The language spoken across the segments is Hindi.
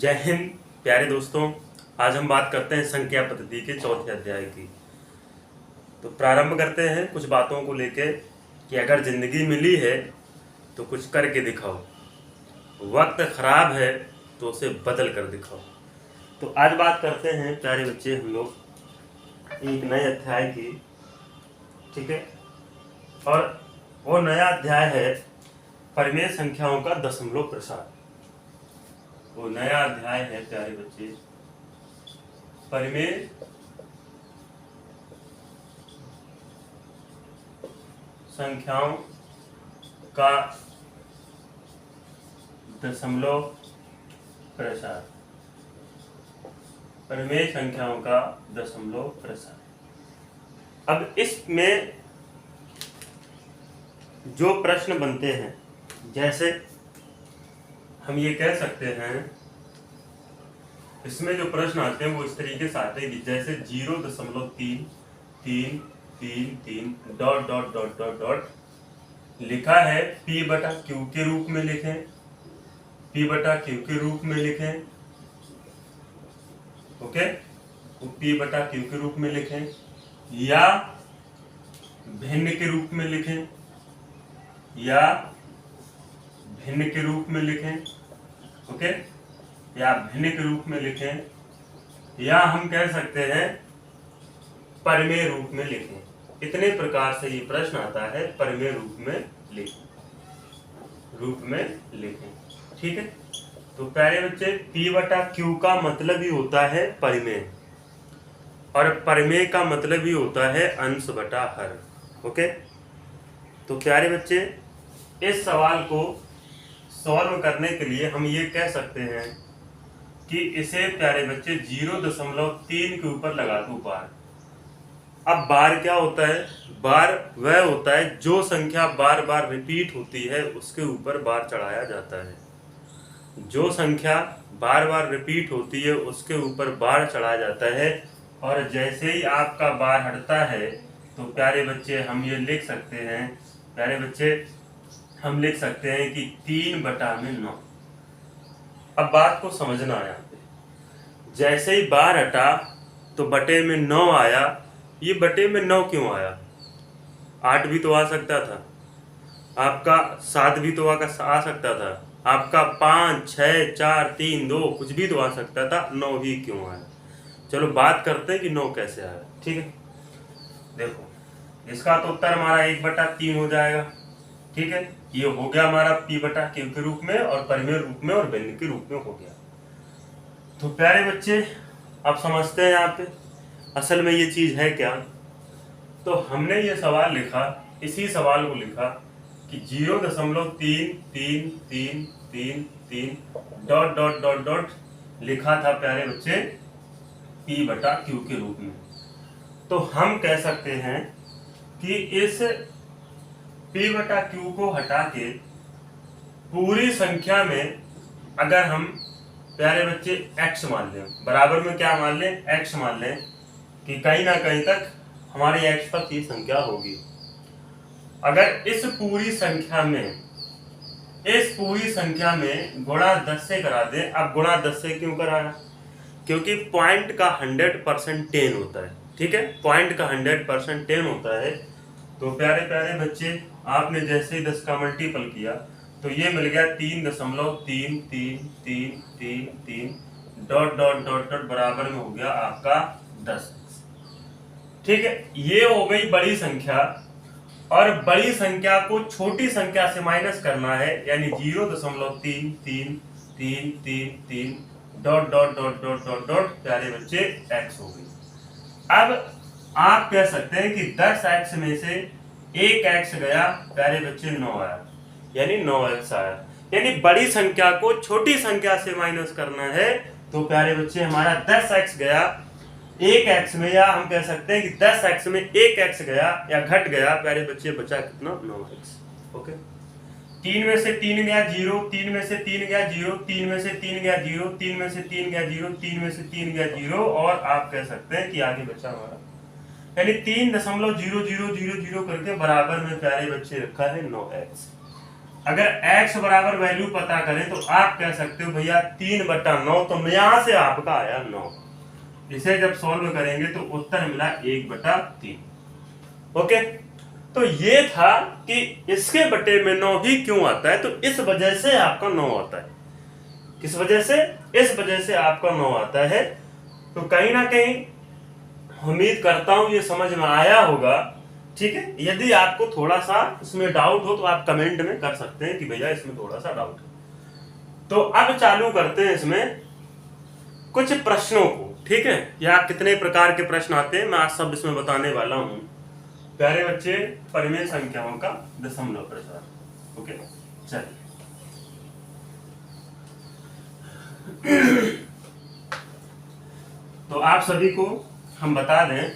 जय हिंद प्यारे दोस्तों। आज हम बात करते हैं संख्या पद्धति के चौथे अध्याय की। तो प्रारंभ करते हैं कुछ बातों को लेकर कि अगर जिंदगी मिली है तो कुछ करके दिखाओ, वक्त खराब है तो उसे बदल कर दिखाओ। तो आज बात करते हैं प्यारे बच्चे हम लोग एक नए अध्याय की, ठीक है। और वो नया अध्याय है परिमेय संख्याओं का दशमलव प्रसार। वो नया अध्याय है प्यारे बच्चे परिमेय संख्याओं का दशमलव प्रसार। परिमेय संख्याओं का दशमलव प्रसार। अब इसमें जो प्रश्न बनते हैं, जैसे हम ये कह सकते हैं, इसमें जो प्रश्न आते हैं वो इस तरीके से आते हैं कि जैसे 0.33333 dot dot dot dot dot लिखा है P बटा Q के रूप में लिखें, P बटा Q के रूप में लिखें, ओके। P बटा Q के रूप में लिखें या भिन्न के रूप में लिखें, या भिन्न के रूप में लिखें, ओके, या भिन्न के रूप में लिखें, या हम कह सकते हैं परिमेय रूप में लिखें। इतने प्रकार से ये प्रश्न आता है, परिमेय रूप में लिखें, ठीक है। तो प्यारे बच्चे P बटा Q का मतलब ही होता है परिमेय, और परिमेय का मतलब ही होता है अंश बटा हर, ओके। तो प्यारे बच्चे इस सवाल को सॉल्व करने के लिए हम ये कह सकते हैं कि इसे प्यारे बच्चे 0.3 के ऊपर लगा दो बार। अब बार क्या होता है? बार वह होता है जो संख्या बार बार रिपीट होती है उसके ऊपर बार चढ़ाया जाता है। जो संख्या बार बार रिपीट होती है उसके ऊपर बार चढ़ाया जाता है। और जैसे ही आपका बार हटता है तो प्यारे बच्चे हम ये लिख सकते हैं, प्यारे बच्चे हम लिख सकते हैं कि 3/9। अब बात को समझना है यहाँ पे, जैसे ही बार हटा तो बटे में 9 आया। ये बटे में 9 क्यों आया? 8 भी तो आ सकता था, आपका 7 भी तो आ सकता था, आपका 5, 6, 4, 3, 2 कुछ भी तो आ सकता था, 9 ही क्यों आया? चलो बात करते हैं कि 9 कैसे आया, ठीक है। देखो इसका तो उत्तर हमारा 1/3 हो जाएगा, ठीक है। ये हो गया हमारा P बटा Q के रूप में और परिमेय रूप में और भिन्न के रूप में हो गया। तो प्यारे बच्चे अब समझते हैं यहाँ पे असल में ये चीज है क्या। तो हमने ये सवाल लिखा, इसी सवाल को लिखा कि 0.3333 डॉट डॉट डॉट डॉट लिखा था प्यारे बच्चे P बटा Q के रूप में। तो हम कह सकते हैं कि इस P बटा Q को हटा के पूरी संख्या में अगर हम प्यारे बच्चे x मान लें, बराबर में क्या मान लें? x मान लें कि कहीं ना कहीं तक हमारी x तक ये संख्या होगी। अगर इस पूरी संख्या में गुणा 10 से करा दें। अब गुणा 10 से क्यों कराया? क्योंकि पॉइंट का 100% 10 होता है, ठीक है। पॉइंट का 100% 10 होता है। तो प्यारे प्यारे बच्चे आपने जैसे ही 10 का मल्टीपल किया तो ये मिल गया 3.3333 डॉट डॉट डॉट डॉट बराबर में हो गया आपका 10, ठीक है। ये हो गई बड़ी संख्या, और बड़ी संख्या को छोटी संख्या से माइनस करना है, यानी 0.3333 dot dot dot dot dot dot प्यारे बच्चे x हो गई। अब आप कह सकते हैं कि 10x में से 1x गया, प्यारे बच्चे 9 आया, यानी 9x आया। यानी बड़ी संख्या को छोटी संख्या से माइनस करना है। तो प्यारे बच्चे हमारा 10x गया 1x में, या हम कह सकते हैं कि 10x में 1x गया या घट गया, प्यारे बच्चे बचा कितना? 9x, okay. 3 में से 3 गया 0, 3 में से 3 गया 0, 3 में से 3 गया 0, 3 में से 3 गया 0, 3 में से 3 गया 0, और आप कह सकते हैं कि आगे बचा हमारा, यानी 3.0000 करके बराबर में प्यारे बच्चे रखा है 9x। अगर x बराबर वैल्यू पता करें तो आप कह सकते हो भैया 3/9, तो यहां से आपका आया 9। इसे जब सॉल्व करेंगे तो उत्तर मिला 1/3। ओके, तो ये था कि इसके बटे में 9 ही क्यों आता है, तो इस वजह से आपका 9 आता है। किस वजह से? इस वजह से आपका 9 आता है। तो कहीं ना कहीं उम्मीद करता हूं ये समझ में आया होगा। ठीक है, यदि आपको थोड़ा सा इसमें डाउट हो तो आप कमेंट में कर सकते हैं कि भैया इसमें थोड़ा सा डाउट है। तो अब चालू करते हैं इसमें कुछ प्रश्नों को। ठीक है, या कितने प्रकार के प्रश्न आते हैं मैं आज सब इसमें बताने वाला हूं। प्यारे बच्चे, परिमेय संख्याओं का दशमलव प्रसार। ओके, चलिए। तो आप सभी को हम बता दें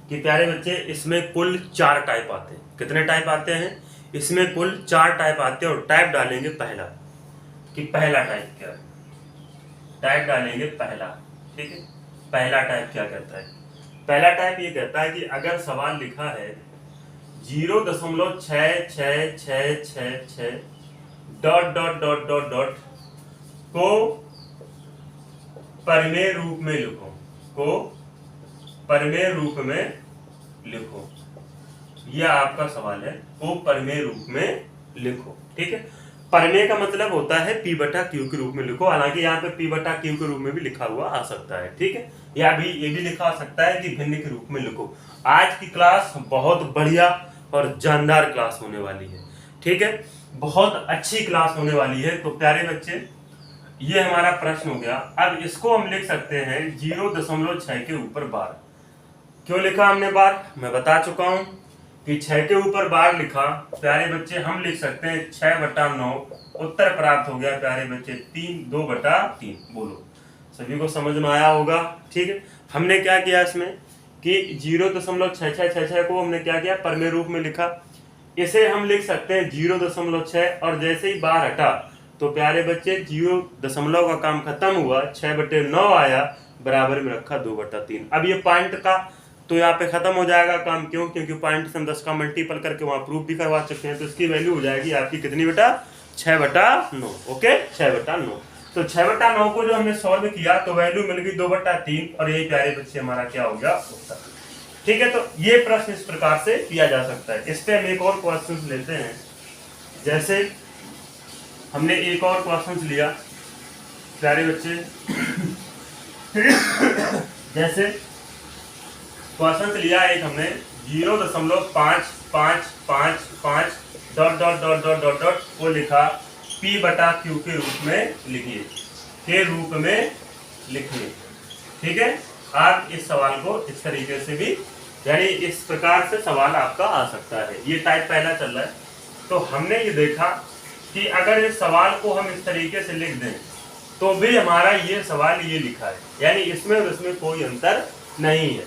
कि प्यारे बच्चे इसमें कुल 4 टाइप आते हैं। कितने टाइप आते हैं? इसमें कुल 4 टाइप आते हैं और टाइप डालेंगे पहला, कि पहला टाइप क्या है। टाइप डालेंगे पहला। ठीक है, पहला टाइप क्या कहता है? पहला टाइप ये कहता है कि अगर सवाल लिखा है 0.6666 dot dot dot dot dot को परिमेय रूप में लिखो, को परिमेय रूप में लिखो। यह आपका सवाल है, को परिमेय रूप में लिखो। ठीक है, परिमेय का मतलब होता है P/Q के रूप में लिखो। हालांकि यहाँ पे P/Q के रूप में भी लिखा हुआ आ सकता है। ठीक है, या भी ये भी लिखा आ सकता है कि भिन्न के रूप में लिखो। आज की क्लास बहुत बढ़िया और जानदार क्लास होने वाली है। ठीक है, बहुत अच्छी क्लास होने वाली है। तो प्यारे बच्चे, ये हमारा प्रश्न हो गया। अब इसको हम लिख सकते हैं 0.6 के ऊपर बार। क्यों लिखा हमने बार, मैं बता चुका हूं कि 6 के ऊपर बार लिखा। प्यारे बच्चे, हम लिख सकते हैं 6/9। उत्तर प्राप्त हो गया प्यारे बच्चे 2/3। बोलो, सभी को समझ में आया होगा। ठीक है, हमने क्या किया इसमें कि 0.6666 को हमने क्या किया, परिमेय रूप में लिखा। इसे हम लिख सकते हैं 0.6 और जैसे ही बार हटा तो प्यारे बच्चे 0 का काम खत्म हुआ, 6/9 आया, बराबर में रखा 2/3। अब ये पॉइंट का तो यहाँ पे खत्म हो जाएगा काम। क्यों? क्योंकि पॉइंट से हम 10 का मल्टीपल करके वहां प्रूफ भी करवा चुके हैं। तो इसकी वैल्यू हो जाएगी आपकी कितनी बेटा? 6/9। ओके, 6/9। तो 6/9 को जो हमने सॉल्व किया तो वैल्यू मिल गई 2/3 और यही प्यारे बच्चे हमारा क्या हो गया, उत्तर। ठीक है, तो ये प्रश्न इस प्रकार से किया जा सकता है। इस पे हम एक और क्वेश्चन लेते हैं। जैसे हमने एक और क्वेश्चन लिया प्यारे बच्चे, जैसे क्वेश्चन लिया एक हमने 0.555 dot dot dot dot dot dot को लिखा P/Q के रूप में लिखिए, के रूप में लिखिए। ठीक है, आप इस सवाल को इस तरीके से भी, यानी इस प्रकार से सवाल आपका आ सकता है। ये टाइप पहला चल रहा है। तो हमने ये देखा कि अगर इस सवाल को हम इस तरीके से लिख दें तो भी हमारा ये सवाल ये लिखा है, यानी इसमें और इसमें कोई अंतर नहीं है।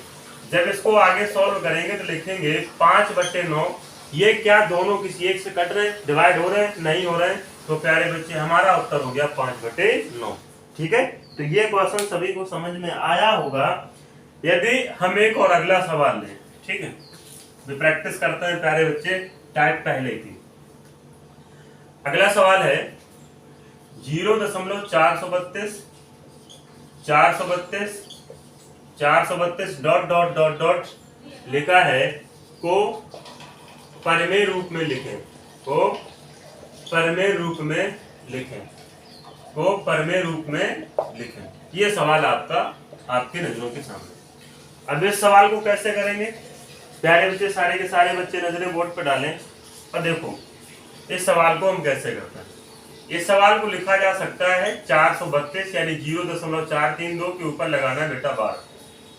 जब इसको आगे सॉल्व करेंगे तो लिखेंगे 5/9। ये क्या दोनों किसी एक से कट रहे हैं, डिवाइड हो रहे हैं? नहीं हो रहे हैं। तो प्यारे बच्चे, हमारा उत्तर हो गया 5/9। ठीक है, तो ये क्वेश्चन सभी को समझ में आया होगा। यदि हम एक और अगला सवाल लें, ठीक है, तो प्रैक्टिस करते हैं प्यारे बच्चे, टाइप पहले की। अगला सवाल है 0.432 डॉट डॉट डॉट डॉट लिखा है, को परिमेय रूप में लिखें, को परिमेय रूप में लिखें, को परिमेय रूप में लिखें। ये सवाल आपका आपकी नजरों के सामने। अब इस सवाल को कैसे करेंगे प्यारे बच्चे, सारे के सारे बच्चे नजरें बोर्ड पर डालें और देखो इस सवाल को हम कैसे करते हैं। इस सवाल को लिखा जा सकता है 432 यानी 0.432 के ऊपर लगाना है बेटा बार।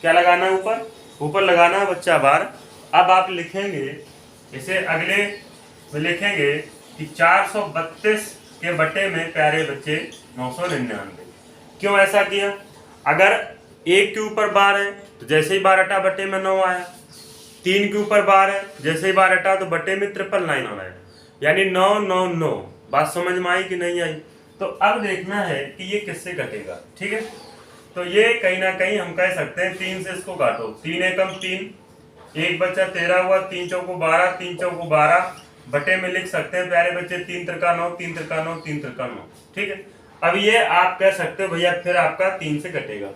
क्या लगाना है? ऊपर, ऊपर लगाना है बच्चा बार। अब आप लिखेंगे इसे, अगले में लिखेंगे कि 432 के बटे में प्यारे बच्चे 999। क्यों ऐसा किया? अगर 1 के ऊपर बार है तो जैसे ही बार हटा बटे में 9 आया। 3 के ऊपर बार है, जैसे ही बार हटा तो बटे में 999 आना है, यानी 999। बात समझ में आई कि नहीं आई? तो अब देखना है कि ये किससे घटेगा। ठीक है, तो ये कहीं ना कहीं हम कह सकते हैं 3 से इसको काटो, 3 एकम 3, 1 बचा 13 हुआ, 3 चौको 12, 3 चौको 12, बटे में लिख सकते हैं प्यारे बच्चे 3 त्रिका 9, 3 त्रिका 9, 3 त्रिका 9। ठीक है, अब ये आप कह सकते हो भैया फिर आपका 3 से कटेगा,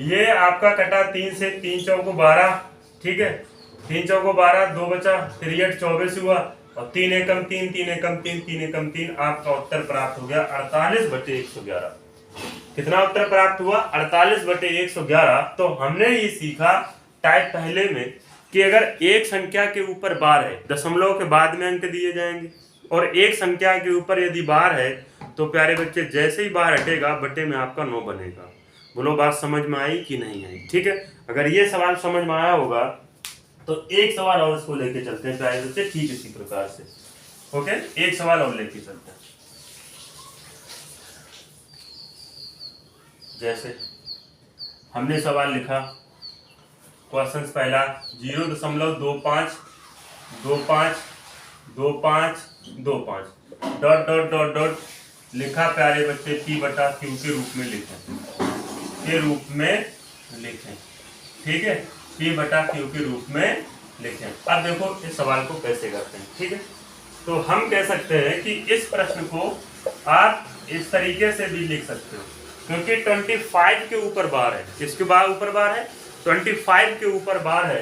ये आपका कटा 3 से, 3 चौको 12। ठीक है, 3 चौको 12, 2 बचा, 3 8 24 हुआ, और 3 एकम 3, 3 एकम 3, 3 एकम 3, आपका उत्तर प्राप्त हो गया 48/111। कितना उत्तर प्राप्त हुआ? 48/111। तो हमने ये सीखा टाइप पहले में कि अगर एक संख्या के ऊपर बार है, दशमलव के बाद में अंक दिए जाएंगे, और एक संख्या के ऊपर यदि बार है तो प्यारे बच्चे जैसे ही बार हटेगा बटे में आपका 9 बनेगा। बोलो बात समझ में आई कि नहीं आई? ठीक है, अगर ये सवाल समझ में आया होगा तो एक सवाल और इसको लेके चलते हैं प्यारे बच्चे, ठीक इसी प्रकार से। ओके, एक सवाल और लेके चलते हैं। जैसे हमने सवाल लिखा, क्वेश्चन पहला 0.252525 डॉट डॉट डॉट डॉट लिखा प्यारे बच्चे P/Q के रूप में लिखें, ठीक है, P/Q के रूप में लिखें। अब देखो इस सवाल को कैसे करते हैं। ठीक है, तो हम कह सकते हैं कि इस प्रश्न को आप इस तरीके से भी लिख सकते हो, क्योंकि 25 के ऊपर बार है। किसके ऊपर बार है? 25 के ऊपर बार है।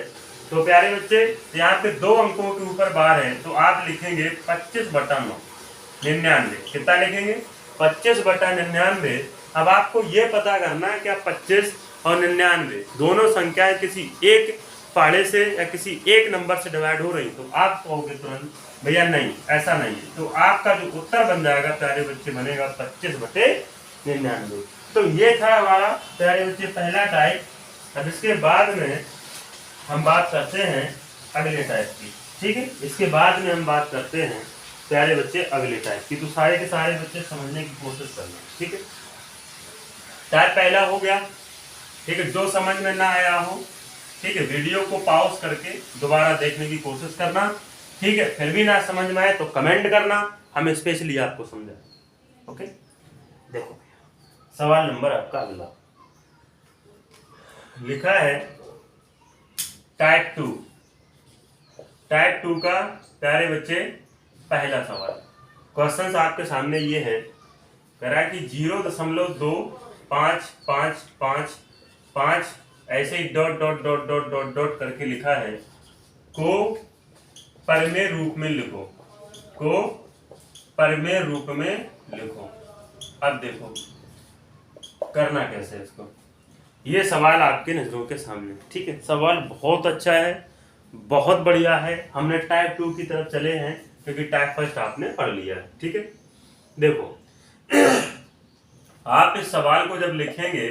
तो प्यारे बच्चे यहाँ पे 2 अंकों के ऊपर बार है, तो आप लिखेंगे 25/9, 99। कितना लिखेंगे? 25/99। अब आपको ये पता करना है क्या 25 और 99 दोनों संख्याएं किसी एक पाड़े से या किसी एक नंबर से डिवाइड हो रही, तो आप कहोगे तुरंत भैया नहीं, ऐसा नहीं है। तो आपका जो उत्तर बन जाएगा प्यारे बच्चे बनेगा 25/99। तो ये था हमारा प्यारे बच्चे पहला टाइप। अब इसके बाद में हम बात करते हैं अगले टाइप की। ठीक है, इसके बाद में हम बात करते हैं प्यारे बच्चे अगले टाइप की। तो सारे के सारे बच्चे समझने की कोशिश करना। ठीक है, टाइप पहला हो गया। ठीक है, जो समझ में ना आया हो, ठीक है, वीडियो को पॉज करके दोबारा देखने की कोशिश करना। ठीक है, फिर भी ना समझ में आए तो कमेंट करना, हम स्पेशली आपको समझाएं। ओके, देखो सवाल नंबर आपका अगला लिखा है टाइप 2 का प्यारे बच्चे पहला सवाल। क्वेश्चन आपके सामने ये है, कह रहा है कि 0.2555 ऐसे ही dot dot dot dot dot dot करके लिखा है, को परमेय रूप में लिखो, को परमेय रूप में लिखो। अब देखो करना कैसे इसको, ये सवाल आपके नजरों के सामने। ठीक है, सवाल बहुत अच्छा है, बहुत बढ़िया है। हमने टाइप 2 की तरफ चले हैं क्योंकि टाइप फर्स्ट आपने पढ़ लिया है। ठीक है, देखो आप इस सवाल को जब लिखेंगे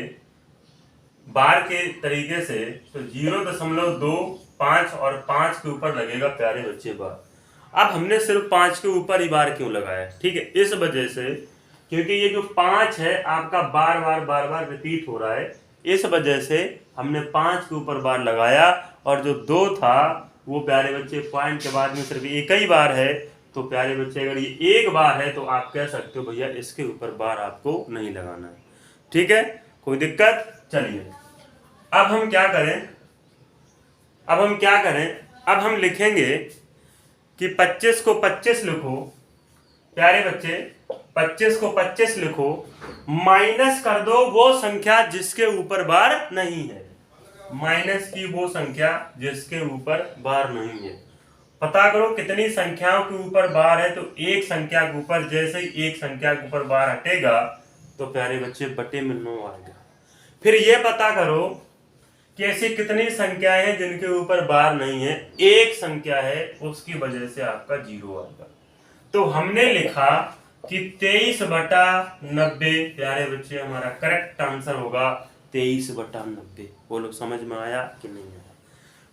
बार के तरीके से तो 0.25 और 5 के ऊपर लगेगा प्यारे बच्चे बार। अब हमने सिर्फ 5 के ऊपर ही बार क्यों लगाया? ठीक है, इस वजह से क्योंकि ये जो 5 है आपका बार बार रिपीट हो रहा है, इस वजह से हमने 5 के ऊपर बार लगाया। और जो 2 था वो प्यारे बच्चे पॉइंट के बाद में सिर्फ एक ही बार है। तो प्यारे बच्चे अगर ये एक बार है तो आप कह सकते हो भैया इसके ऊपर बार आपको नहीं लगाना है। ठीक है, कोई दिक्कत? चलिए अब हम क्या करें, अब हम लिखेंगे कि 25 को 25 लिखो प्यारे बच्चे, 25 को 25 लिखो, माइनस कर दो वो संख्या जिसके ऊपर बार नहीं है, माइनस की वो संख्या जिसके ऊपर बार नहीं है। पता करो कितनी संख्याओं के ऊपर बार है, तो एक संख्या के ऊपर, जैसे ही एक संख्या के ऊपर बार हटेगा तो प्यारे बच्चे बटे में 9 आएगा। फिर ये पता करो कि ऐसी कितनी संख्याएं हैं जिनके ऊपर बार नहीं है, एक संख्या है, उसकी वजह से आपका 0 आएगा। तो हमने लिखा कि 23/90 प्यारे बच्चे हमारा करेक्ट आंसर होगा 23/90। बोलो समझ में आया कि नहीं आया?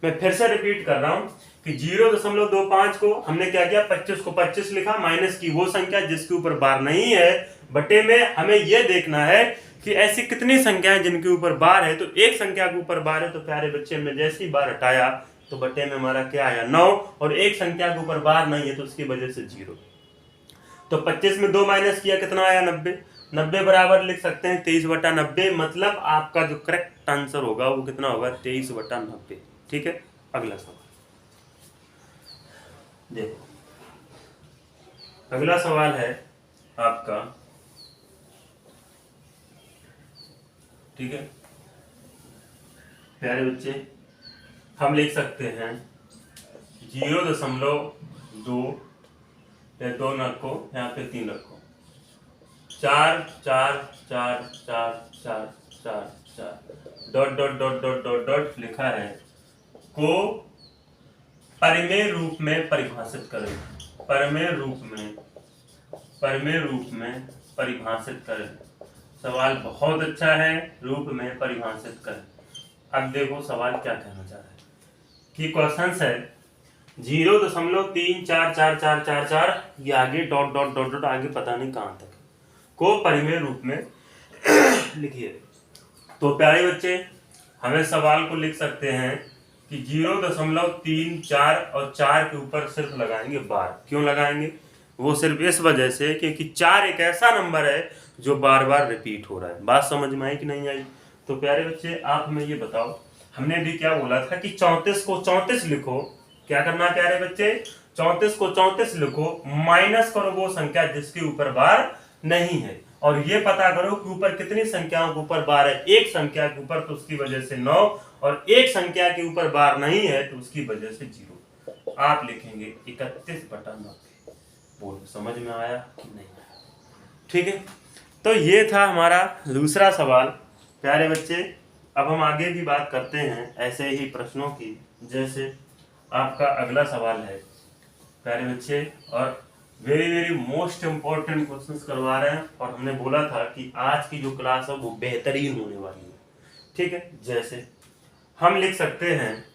मैं फिर से रिपीट कर रहा हूं कि 0.25 को हमने क्या किया, 25 को 25 लिखा, माइनस की वो संख्या जिसके ऊपर बार नहीं है, बटे में हमें यह देखना है कि ऐसी कितनी संख्याएं जिनके ऊपर बार है। तो एक संख्या के ऊपर बार है तो प्यारे बच्चे में जैसे ही बार हटाया तो बटे में हमारा क्या आया 9, और एक संख्या के ऊपर बार नहीं है तो उसकी वजह से 0। तो 25 में 2 माइनस किया, कितना आया 90। 90 बराबर लिख सकते हैं 23/90, मतलब आपका जो करेक्ट आंसर होगा वो कितना होगा 23/90। ठीक है, अगला सवाल देखो, अगला सवाल है आपका, ठीक है प्यारे बच्चे, हम लिख सकते हैं 0.2 या 2 रखो, यहाँ पे 3 रखो, 4 4 4 4 4 4 4 dot dot dot dot dot dot लिखा है को परिमेय रूप में परिभाषित करें। परिमेय रूप में परिभाषित करें। सवाल बहुत अच्छा है, रूप में परिभाषित करें। अब देखो सवाल क्या कहना चाह रहा है कि क्वेश्चन है 0.34444, ये आगे डॉट डॉट डॉट डॉट आगे पता नहीं कहां तक को परिमेय रूप में लिखिए। तो प्यारे बच्चे, हमें सवाल को लिख सकते हैं कि 0.34 और 4 के ऊपर सिर्फ लगाएंगे बार। क्यों लगाएंगे? वो सिर्फ इस वजह से क्योंकि 4 एक ऐसा नंबर है जो बार बार रिपीट हो रहा है। बात समझ में आई कि नहीं आई? तो प्यारे बच्चे, आप हमें ये बताओ, हमने भी क्या बोला था कि 34 को 34 लिखो। क्या करना है प्यारे बच्चे? 34 को 34 लिखो, माइनस करो वो संख्या जिसके ऊपर बार नहीं है, और ये पता करो कि ऊपर कितनी संख्याओं के ऊपर बार है। एक संख्या के ऊपर तो उसकी वजह से 9, और एक संख्या के ऊपर बार नहीं है तो उसकी वजह से 0। आप लिखेंगे 31/90। बोलो समझ में आया कि नहीं आया? ठीक है, तो ये था हमारा दूसरा सवाल। प्यारे बच्चे, अब हम आगे भी बात करते हैं ऐसे ही प्रश्नों की, जैसे आपका अगला सवाल है प्यारे बच्चे, और very very most important questions करवा रहे हैं, और हमने बोला था कि आज की जो क्लास है वो बेहतरीन होने वाली है। ठीक है, जैसे हम लिख सकते हैं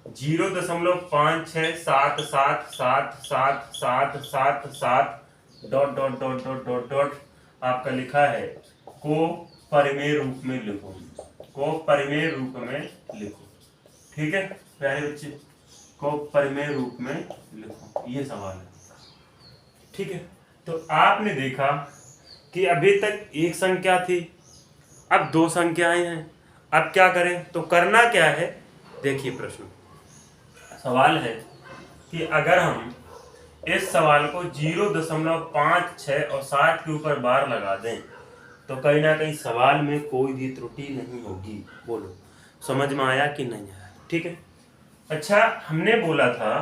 0.56777777 dot dot dot dot dot dot आपका लिखा है को परिमेय रूप में लिखो। को परिमेय रूप में लिखो। ठीक है प्यारे बच्चे, को परिमेय रूप में लिखो, ये सवाल है। ठीक है, तो आपने देखा कि अभी तक एक संख्या थी, अब 2 संख्याएं हैं। अब क्या करें? तो करना क्या है, देखिए प्रश्न सवाल है कि अगर हम इस सवाल को 0.56 और 7 के ऊपर बार लगा दें तो कहीं ना कहीं सवाल में कोई भी त्रुटि नहीं होगी। बोलो समझ में आया कि नहीं आया? ठीक है, अच्छा हमने बोला था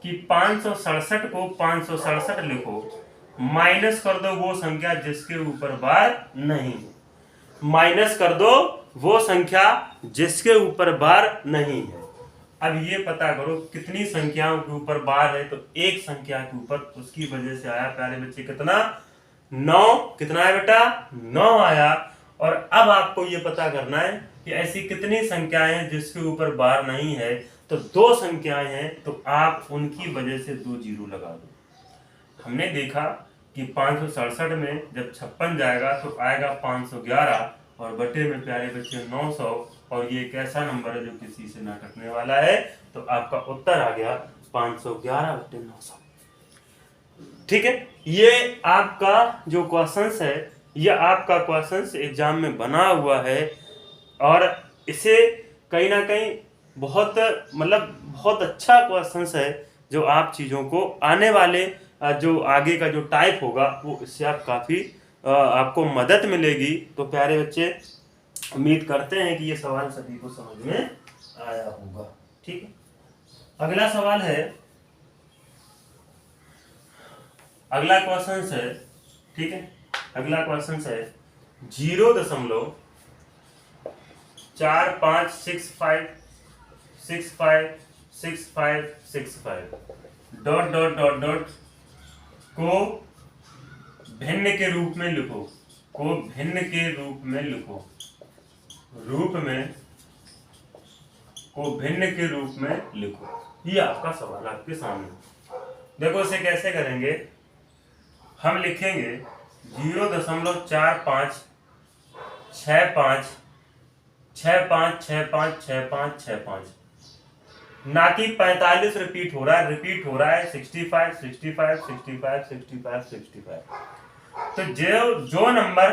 कि 567 को 567 लिखो, माइनस कर दो वो संख्या जिसके ऊपर बार नहीं है। माइनस कर दो वो संख्या जिसके ऊपर बार नहीं है। अब ये पता करो कितनी संख्याओं के ऊपर बार है, तो एक संख्या के ऊपर, उसकी वजह से आया प्यारे बच्चे कितना? 9। कितना है बेटा? 9 आया। और अब आपको ये पता करना है कि ऐसी कितनी संख्याएं हैं जिसके ऊपर बार नहीं है। तो 2 संख्याएं हैं, तो आप उनकी वजह से 2 जीरो लगा दो। हमने देखा कि 567 में जब 56 जाएगा तो आएगा 511, और बटे में प्यारे बच्चे 900, और ये एक ऐसा नंबर है जो किसी से ना कटने वाला है। तो आपका उत्तर आ गया 511/900। ठीक है, ये आपका जो क्वेश्चंस है, ये आपका क्वेश्चंस एग्जाम में बना हुआ है, और इसे कहीं ना कहीं बहुत बहुत अच्छा क्वेश्चंस है, जो आप चीज़ों को आने वाले जो आगे का जो टाइप होगा वो इससे आप काफ़ी आपको मदद मिलेगी। तो प्यारे बच्चे, उम्मीद करते हैं कि ये सवाल सभी को समझ में आया होगा। ठीक है, अगला सवाल है, अगला क्वेश्चन है, ठीक है, अगला क्वेश्चन है 0.4565656565 डॉट डॉट डॉट डॉट को भिन्न के रूप में लिखो। को भिन्न के रूप में लिखो। रूप में को भिन्न के रूप में लिखो। ये आपका सवाल आपके सामने। देखो इसे कैसे करेंगे, हम लिखेंगे 0.4565656565, ना कि 45 रिपीट हो रहा है, 65 65 65 65 65। तो जो नंबर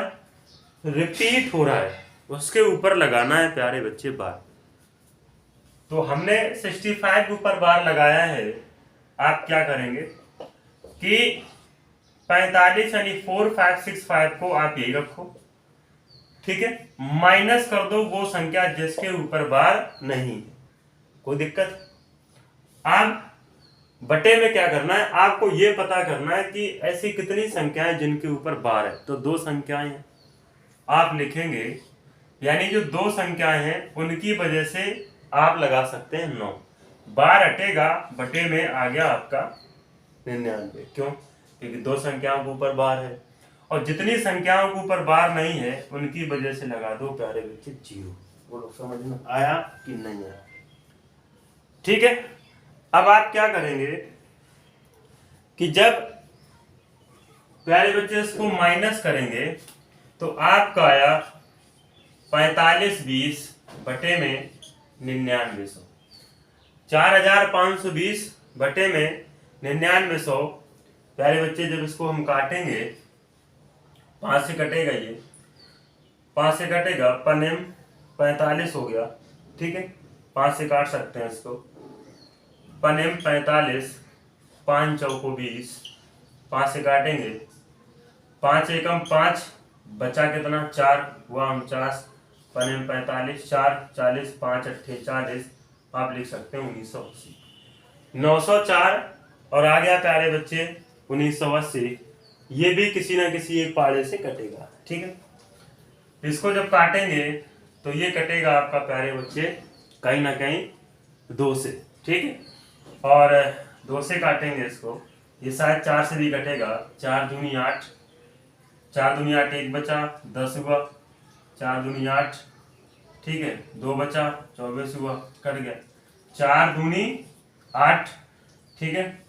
रिपीट हो रहा है उसके ऊपर लगाना है प्यारे बच्चे बार। तो हमने 65 के ऊपर बार लगाया है। आप क्या करेंगे कि 45 यानी 4565 को आप यही रखो, ठीक है। माइनस कर दो वो संख्या जिसके ऊपर बार नहीं है, कोई दिक्कत। अब बटे में क्या करना है, आपको ये पता करना है कि ऐसी कितनी संख्याएं जिनके ऊपर बार है। तो दो संख्याएं हैं आप लिखेंगे, यानी जो दो संख्याएं हैं उनकी वजह से आप लगा सकते हैं 9। बार हटेगा, बटे में आ गया आपका 99। क्यों? क्योंकि दो संख्याओं के ऊपर बार है, और जितनी संख्याओं के ऊपर बार नहीं है उनकी वजह से लगा दो प्यारे बच्चे 0। बोलो समझ में आया कि नहीं आया? ठीक है। अब आप क्या करेंगे कि जब प्यारे बच्चे इसको माइनस करेंगे तो आपका आया 4520 बटे में 9900। 4520 बटे में 9900 प्यारे बच्चे जब इसको हम काटेंगे, 5 से कटेगा, ये 5 से कटेगा, पन्नेम 45 हो गया, ठीक है। 5 से काट सकते हैं इसको, पन्नेम 45, 5 चौको 20, 5 से काटेंगे, 5 एकम 5, बचा कितना 4 हुआ 49, पन्नेम 45, 4 40, 5 अट्ठे 40, आप लिख सकते हैं 1980। 904 और आ गया प्यारे बच्चे 1980। ये भी किसी ना किसी एक पाड़े से कटेगा, ठीक है। इसको जब काटेंगे तो ये कटेगा आपका प्यारे बच्चे कहीं ना कहीं 2 से, ठीक है। और 2 से काटेंगे इसको, ये शायद 4 से भी कटेगा, 4 दूनी 8, 4 दूनी 8, 1 बचा 10 हुआ, 4 दूनी 8, ठीक है, 2 बचा 24 हुआ, कट गया। 4 दूनी 8, ठीक है,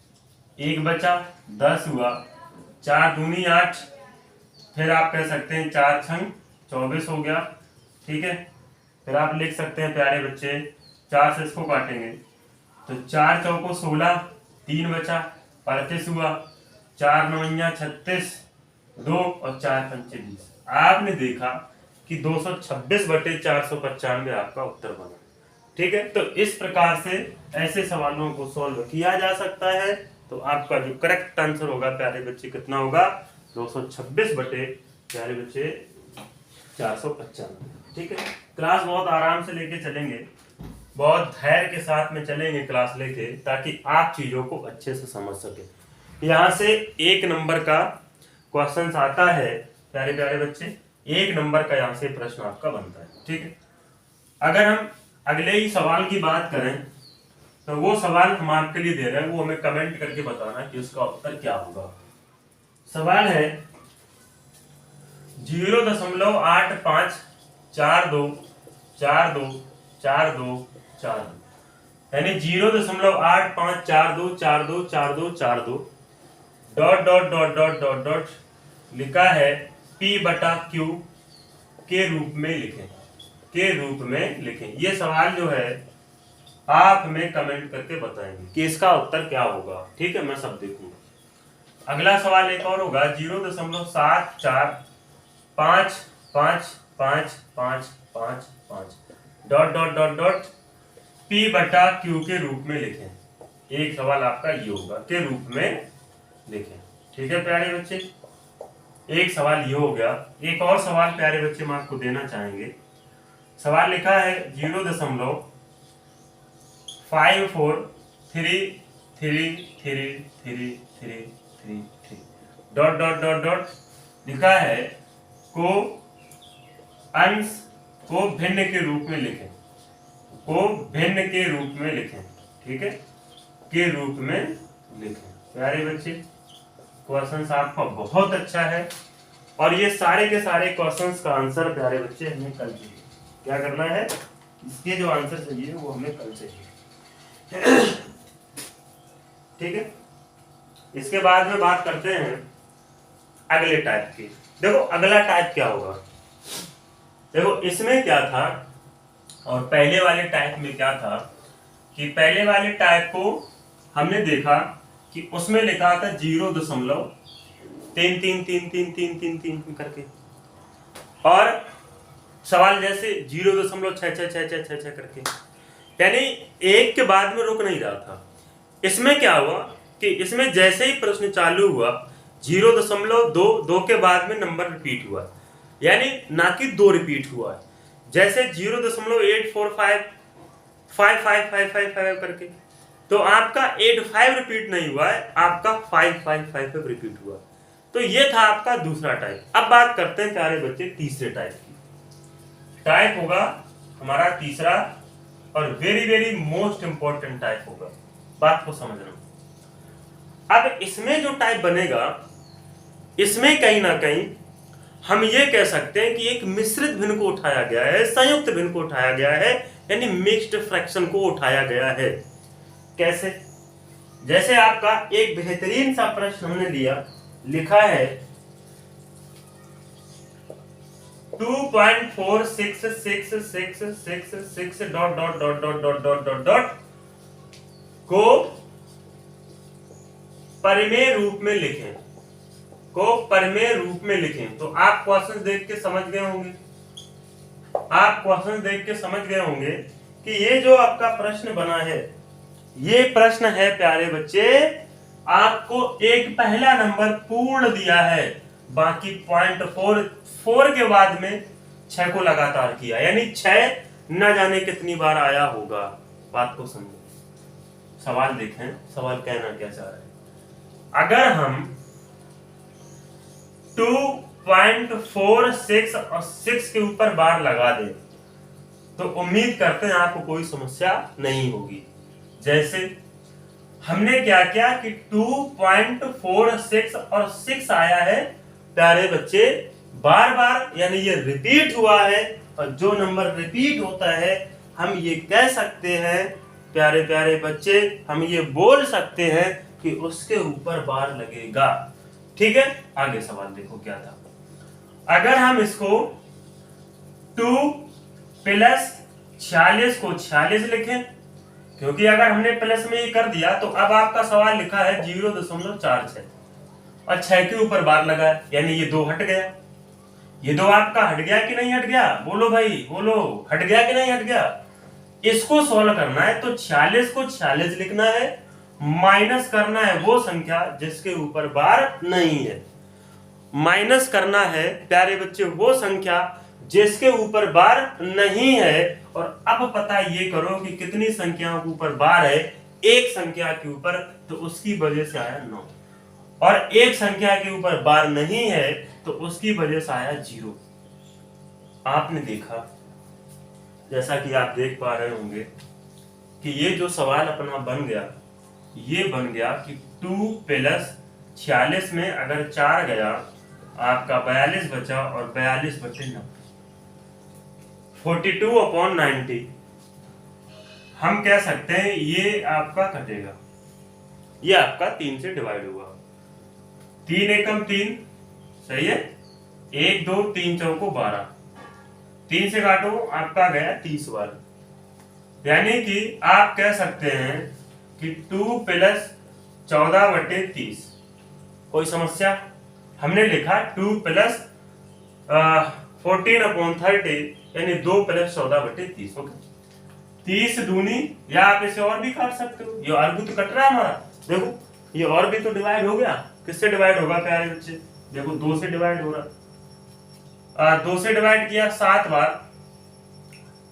1 बचा 10 हुआ, 4 दूनी 8, फिर आप कह सकते हैं 4 छंग 24 हो गया, ठीक है। फिर आप लिख सकते हैं प्यारे बच्चे 4 से इसको काटेंगे तो 4 चौको 16, 3 बचा 35 हुआ, 4 नवैया 36, 2 और 4 पंचे 20। आपने देखा कि 226 बटे 495 आपका उत्तर बना, ठीक है। तो इस प्रकार से ऐसे सवालों को सॉल्व किया जा सकता है। तो आपका जो करेक्ट आंसर होगा प्यारे बच्चे कितना होगा, 226 बटे प्यारे बच्चे 495, ठीक है। क्लास बहुत आराम से लेके चलेंगे, बहुत धैर्य के साथ में चलेंगे क्लास लेके, ताकि आप चीजों को अच्छे से समझ सके। यहाँ से 1 नंबर का क्वेश्चन आता है प्यारे प्यारे बच्चे, 1 नंबर का यहाँ से प्रश्न आपका बनता है, ठीक है। अगर हम अगले ही सवाल की बात करें तो वो सवाल हम आपके लिए दे रहे हैं, वो हमें कमेंट करके बताना कि उसका उत्तर क्या होगा। सवाल है 0.8542424242 यानी 0.8542424242 dot dot dot dot dot dot लिखा है P बटा Q के रूप में लिखें, के रूप में लिखें। ये सवाल जो है आप हमें कमेंट करके बताएंगे कि इसका उत्तर क्या होगा, ठीक है। मैं सब देखूंगा। अगला सवाल एक और होगा 0.74555555 dot dot dot dot P बटा Q के रूप में लिखें। एक सवाल आपका ये होगा, के रूप में लिखें, ठीक है प्यारे बच्चे। एक सवाल ये हो गया। एक और सवाल प्यारे बच्चे हम आपको देना चाहेंगे। सवाल लिखा है 0.5433333333 डॉट डॉट डॉट डॉट लिखा है को अंश को भिन्न के रूप में लिखें, को भिन्न के रूप में लिखें, ठीक है, के रूप में लिखें। प्यारे बच्चे क्वेश्चन आपका बहुत अच्छा है, और ये सारे के सारे क्वेश्चंस का आंसर प्यारे बच्चे हमें कल चाहिए। क्या करना है, इसके जो आंसर चाहिए वो हमें कल चाहिए, ठीक है। इसके बाद में बात करते हैं अगले टाइप की। देखो अगला टाइप क्या होगा, देखो इसमें क्या था और पहले वाले टाइप में क्या था कि पहले वाले टाइप को हमने देखा कि उसमें लिखा था 0.333333 करके, और सवाल जैसे 0.666666 करके, यानी एक के बाद में रुक नहीं रहा था। इसमें क्या हुआ कि इसमें जैसे ही प्रश्न चालू हुआ 0.2, 2 के बाद में नंबर रिपीट हुआ, यानी ना कि 2 रिपीट हुआ है। जैसे 0.845 5555 करके, तो आपका 85 रिपीट नहीं हुआ है, आपका 5555 रिपीट हुआ। तो ये था आपका दूसरा टाइप। अब बात करते हैं प्यारे बच्चे तीसरे टाइप की। टाइप होगा हमारा तीसरा और very very most important type होगा, बात को समझना। अब इसमें जो टाइप बनेगा, इसमें कहीं ना कहीं हम ये कह सकते हैं कि एक मिश्रित भिन्न को उठाया गया है, संयुक्त भिन्न को उठाया गया है, यानी मिक्स्ड फ्रैक्शन को उठाया गया है। कैसे? जैसे आपका एक बेहतरीन सा प्रश्न हमने लिया, लिखा है 2.46666 dot dot dot dot dot dot dot dot को परिमेय रूप में लिखें, को परिमेय रूप में लिखें। तो आप क्वेश्चन देख के समझ गए होंगे, आप क्वेश्चन देख के समझ गए होंगे कि ये जो आपका प्रश्न बना है, ये प्रश्न है प्यारे बच्चे, आपको एक पहला नंबर पूर्ण दिया है, बाकी 0.4 के बाद में 6 को लगातार किया, यानी 6 न जाने कितनी बार आया होगा। बात को समझो, सवाल देखें, सवाल कहना क्या चाह रहे हैं। अगर हम 2.46 और 6 के ऊपर बार लगा दें तो उम्मीद करते हैं आपको कोई समस्या नहीं होगी। जैसे हमने क्या किया कि 2.46 और 6 आया है प्यारे बच्चे बार बार, यानी ये रिपीट हुआ है, और जो नंबर रिपीट होता है हम ये कह सकते हैं प्यारे प्यारे बच्चे, हम ये बोल सकते हैं कि उसके ऊपर बार लगेगा। ठीक है, आगे सवाल देखो क्या था। अगर हम इसको 2 प्लस 46 को 46 लिखें, क्योंकि अगर हमने प्लस में ही कर दिया तो अब आपका सवाल लिखा है 0.46 और 6 के ऊपर बार लगा है, यानी ये 2 हट गया। ये 2 आपका हट गया कि नहीं हट गया? बोलो भाई, बोलो, हट गया कि नहीं हट गया? इसको सॉल्व करना है तो 46 को 46 लिखना है, माइनस करना है वो संख्या जिसके ऊपर बार नहीं है। माइनस करना है प्यारे बच्चे वो संख्या जिसके ऊपर बार नहीं है, और अब पता ये करो कि कितनी संख्याओं के ऊपर बार है। एक संख्या के ऊपर, तो उसकी वजह से आया 9, और एक संख्या के ऊपर बार नहीं है तो उसकी वजह से आया 0। आपने देखा, जैसा कि आप देख पा रहे होंगे कि ये जो सवाल अपना बन गया, ये बन गया कि 2 प्लस 46 में अगर 4 गया, आपका 42 बचा, और 42 बचे 90, 42/90। हम कह सकते हैं ये आपका कटेगा, ये आपका 3 से डिवाइड हुआ। 3 एकम 3, सही है, 1 2 3 चौको 12, 3 से काटो, आपका गया 30 बार। यानी कि आप कह सकते हैं कि 2 प्लस 14/30। कोई समस्या? हमने लिखा 2 प्लस 14/30, यानी 2 प्लस 14/30। ओके, 30 दूनी, या आप इसे और भी काट सकते हो। ये और भी तो कट रहा है हमारा, देखो ये और भी तो डिवाइड हो गया। किससे डिवाइड होगा प्यारे बच्चे? देखो 2 से डिवाइड हो रहा। 2 से डिवाइड किया 7 बार,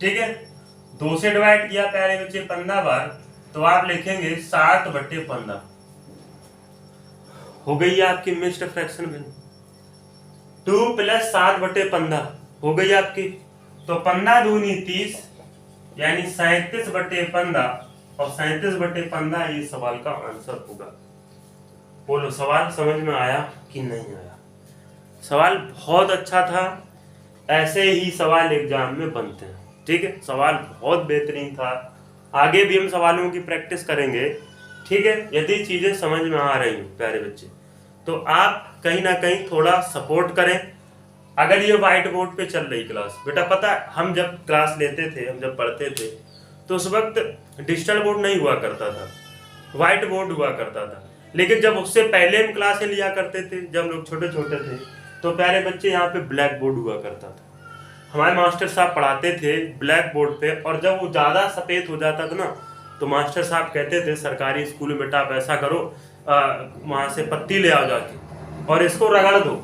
ठीक है, 2 से डिवाइड किया प्यारे बच्चे 15 बार, तो आप लिखेंगे 7/15। हो गई आपकी मिक्स्ड फ्रैक्शन में 2 प्लस 7/15 हो गई आपकी। तो 15 दूनी 30, यानी 37/15, और 37/15 ये सवाल का आंसर होगा। बोलो, सवाल समझ में आया कि नहीं आया? सवाल बहुत अच्छा था, ऐसे ही सवाल एग्जाम में बनते हैं। ठीक है, सवाल बहुत बेहतरीन था। आगे भी हम सवालों की प्रैक्टिस करेंगे। ठीक है, यदि चीजें समझ में आ रही हैं प्यारे बच्चे, तो आप कहीं ना कहीं थोड़ा सपोर्ट करें। अगर ये व्हाइट बोर्ड पे चल रही क्लास, बेटा पता है हम जब क्लास लेते थे, हम जब पढ़ते थे, तो उस वक्त डिजिटल बोर्ड नहीं हुआ करता था, व्हाइट बोर्ड हुआ करता था। लेकिन जब उससे पहले हम क्लासें लिया करते थे, जब हम लोग छोटे छोटे थे, तो प्यारे बच्चे यहाँ पे ब्लैक बोर्ड हुआ करता था। हमारे मास्टर साहब पढ़ाते थे ब्लैक बोर्ड पे, और जब वो ज़्यादा सफ़ेद हो जाता था ना, तो मास्टर साहब कहते थे सरकारी स्कूल में बेटा आप ऐसा करो, वहाँ से पत्ती ले आओ जाके, और इसको रगड़ दो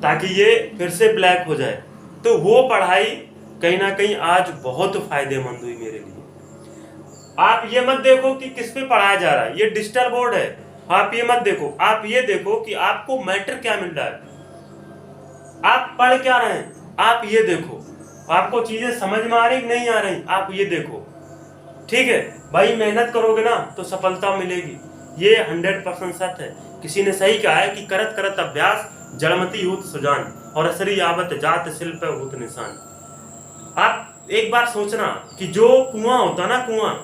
ताकि ये फिर से ब्लैक हो जाए। तो वो पढ़ाई कहीं ना कहीं आज बहुत फायदेमंद हुई मेरे लिए। आप ये मत देखो कि किस पे पढ़ाया जा रहा है, ये डिजिटल बोर्ड है, आप ये मत देखो, आप ये देखो कि आपको मैटर क्या मिल रहा है, आप पढ़ क्या रहे हैं, आप ये देखो, आपको चीजें समझ में आ रही कि नहीं आ रही, आप ये देखो। ठीक है भाई, मेहनत करोगे ना तो सफलता मिलेगी, ये 100% सत्य है। किसी ने सही कहा है कि करत करत अभ्यास जड़मती होत सुजान, और असरी आवत जात शिल्प होत निशान। आप एक बार सोचना कि जो कुआं होता ना, कुआं,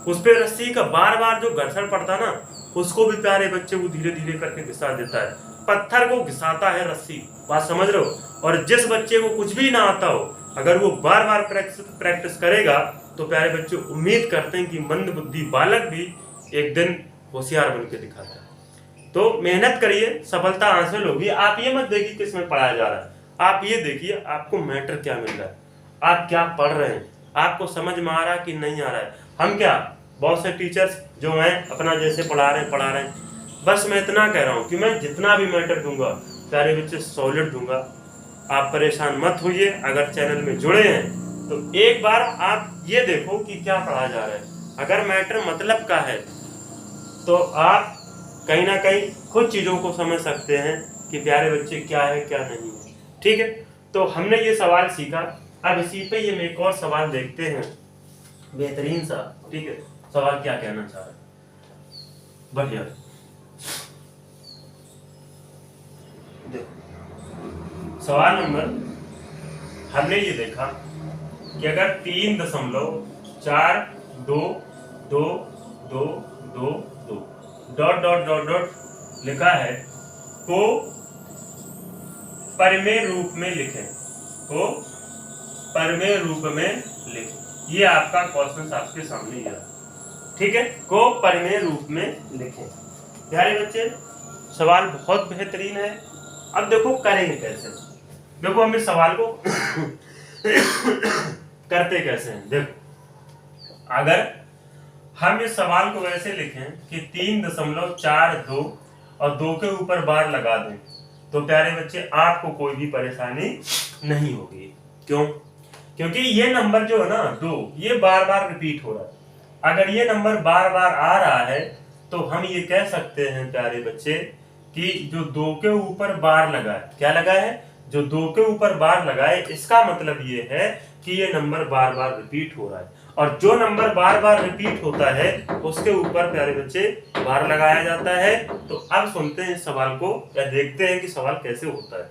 उस पे रस्सी का बार बार जो घर्षण पड़ता ना, उसको भी प्यारे बच्चे को धीरे धीरे करके घिसा देता है। पत्थर को घिसाता है रस्सी, बात समझ रहे हो। और जिस बच्चे को कुछ भी ना आता हो, अगर वो बार बार प्रैक्टिस करेगा तो प्यारे बच्चे उम्मीद करते हैं कि मंद बुद्धि बालक भी एक दिन होशियार बन के दिखाता है। तो मेहनत करिए, सफलता हासिल होगी। आप ये मत देखिए किस में पढ़ाया जा रहा है, आप ये देखिए आपको मैटर क्या मिल रहा है, आप क्या पढ़ रहे हैं, आपको समझ में आ रहा है कि नहीं आ रहा है। हम क्या, बहुत से टीचर्स जो हैं अपना जैसे पढ़ा रहे हैं, बस मैं इतना कह रहा हूँ कि मैं जितना भी मैटर दूंगा प्यारे बच्चे सॉलिड दूंगा। आप परेशान मत होइए। अगर चैनल में जुड़े हैं तो एक बार आप ये देखो कि क्या पढ़ाया जा रहा है। अगर मैटर मतलब का है तो आप कहीं ना कहीं खुद चीजों को समझ सकते हैं कि प्यारे बच्चे क्या है क्या नहीं है। ठीक है, तो हमने ये सवाल सीखा। अब इसी पे ये एक और सवाल देखते हैं, बेहतरीन सा। ठीक है, सवाल क्या कहना चाह रहा है, बढ़िया। देखो सवाल नंबर, हमने ये देखा कि अगर 3.422222 डॉट डॉट डॉट डॉट लिखा है को परिमेय रूप में लिखें, को परिमेय रूप में लिखें। ये आपका क्वेश्चन आपके सामने है। ठीक है, को परिमेय रूप में लिखें। प्यारे बच्चे सवाल बहुत बेहतरीन है। अब देखो करेंगे कैसे, देखो हम इस सवाल को करते कैसे हैं। देखो अगर हम इस सवाल को वैसे लिखें कि 3.42 और 2 के ऊपर बार लगा दें तो प्यारे बच्चे आपको कोई भी परेशानी नहीं होगी। क्यों? क्योंकि ये नंबर जो है ना 2, ये बार बार रिपीट हो रहा है। अगर ये नंबर बार बार आ रहा है तो हम ये कह सकते हैं प्यारे बच्चे कि जो 2 के ऊपर बार लगा है, क्या लगा है, जो 2 के ऊपर बार लगाए, इसका मतलब ये है कि ये नंबर बार बार रिपीट हो रहा है। और जो नंबर बार बार रिपीट होता है उसके ऊपर प्यारे बच्चे बार लगाया जाता है। तो अब सुनते हैं इस सवाल को या देखते हैं कि सवाल कैसे होता है।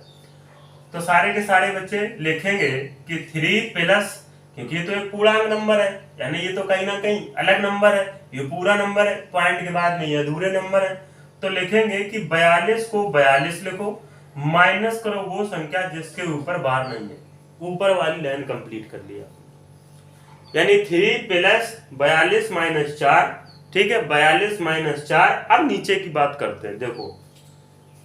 तो सारे के सारे बच्चे लिखेंगे कि 3+, क्योंकि ये तो एक पूर्णांक नंबर है, यानी ये तो कहीं ना कहीं अलग नंबर है, ये पूरा नंबर है, पॉइंट के बाद में ये अधूरे नंबर है। तो लिखेंगे कि 42 को 42 लिखो, माइनस करो वो संख्या जिसके ऊपर बार नहीं है। ऊपर वाली लाइन कंप्लीट कर लिया, यानी 3+42 - 4। ठीक है, 42 - 4। अब नीचे की बात करते हैं। देखो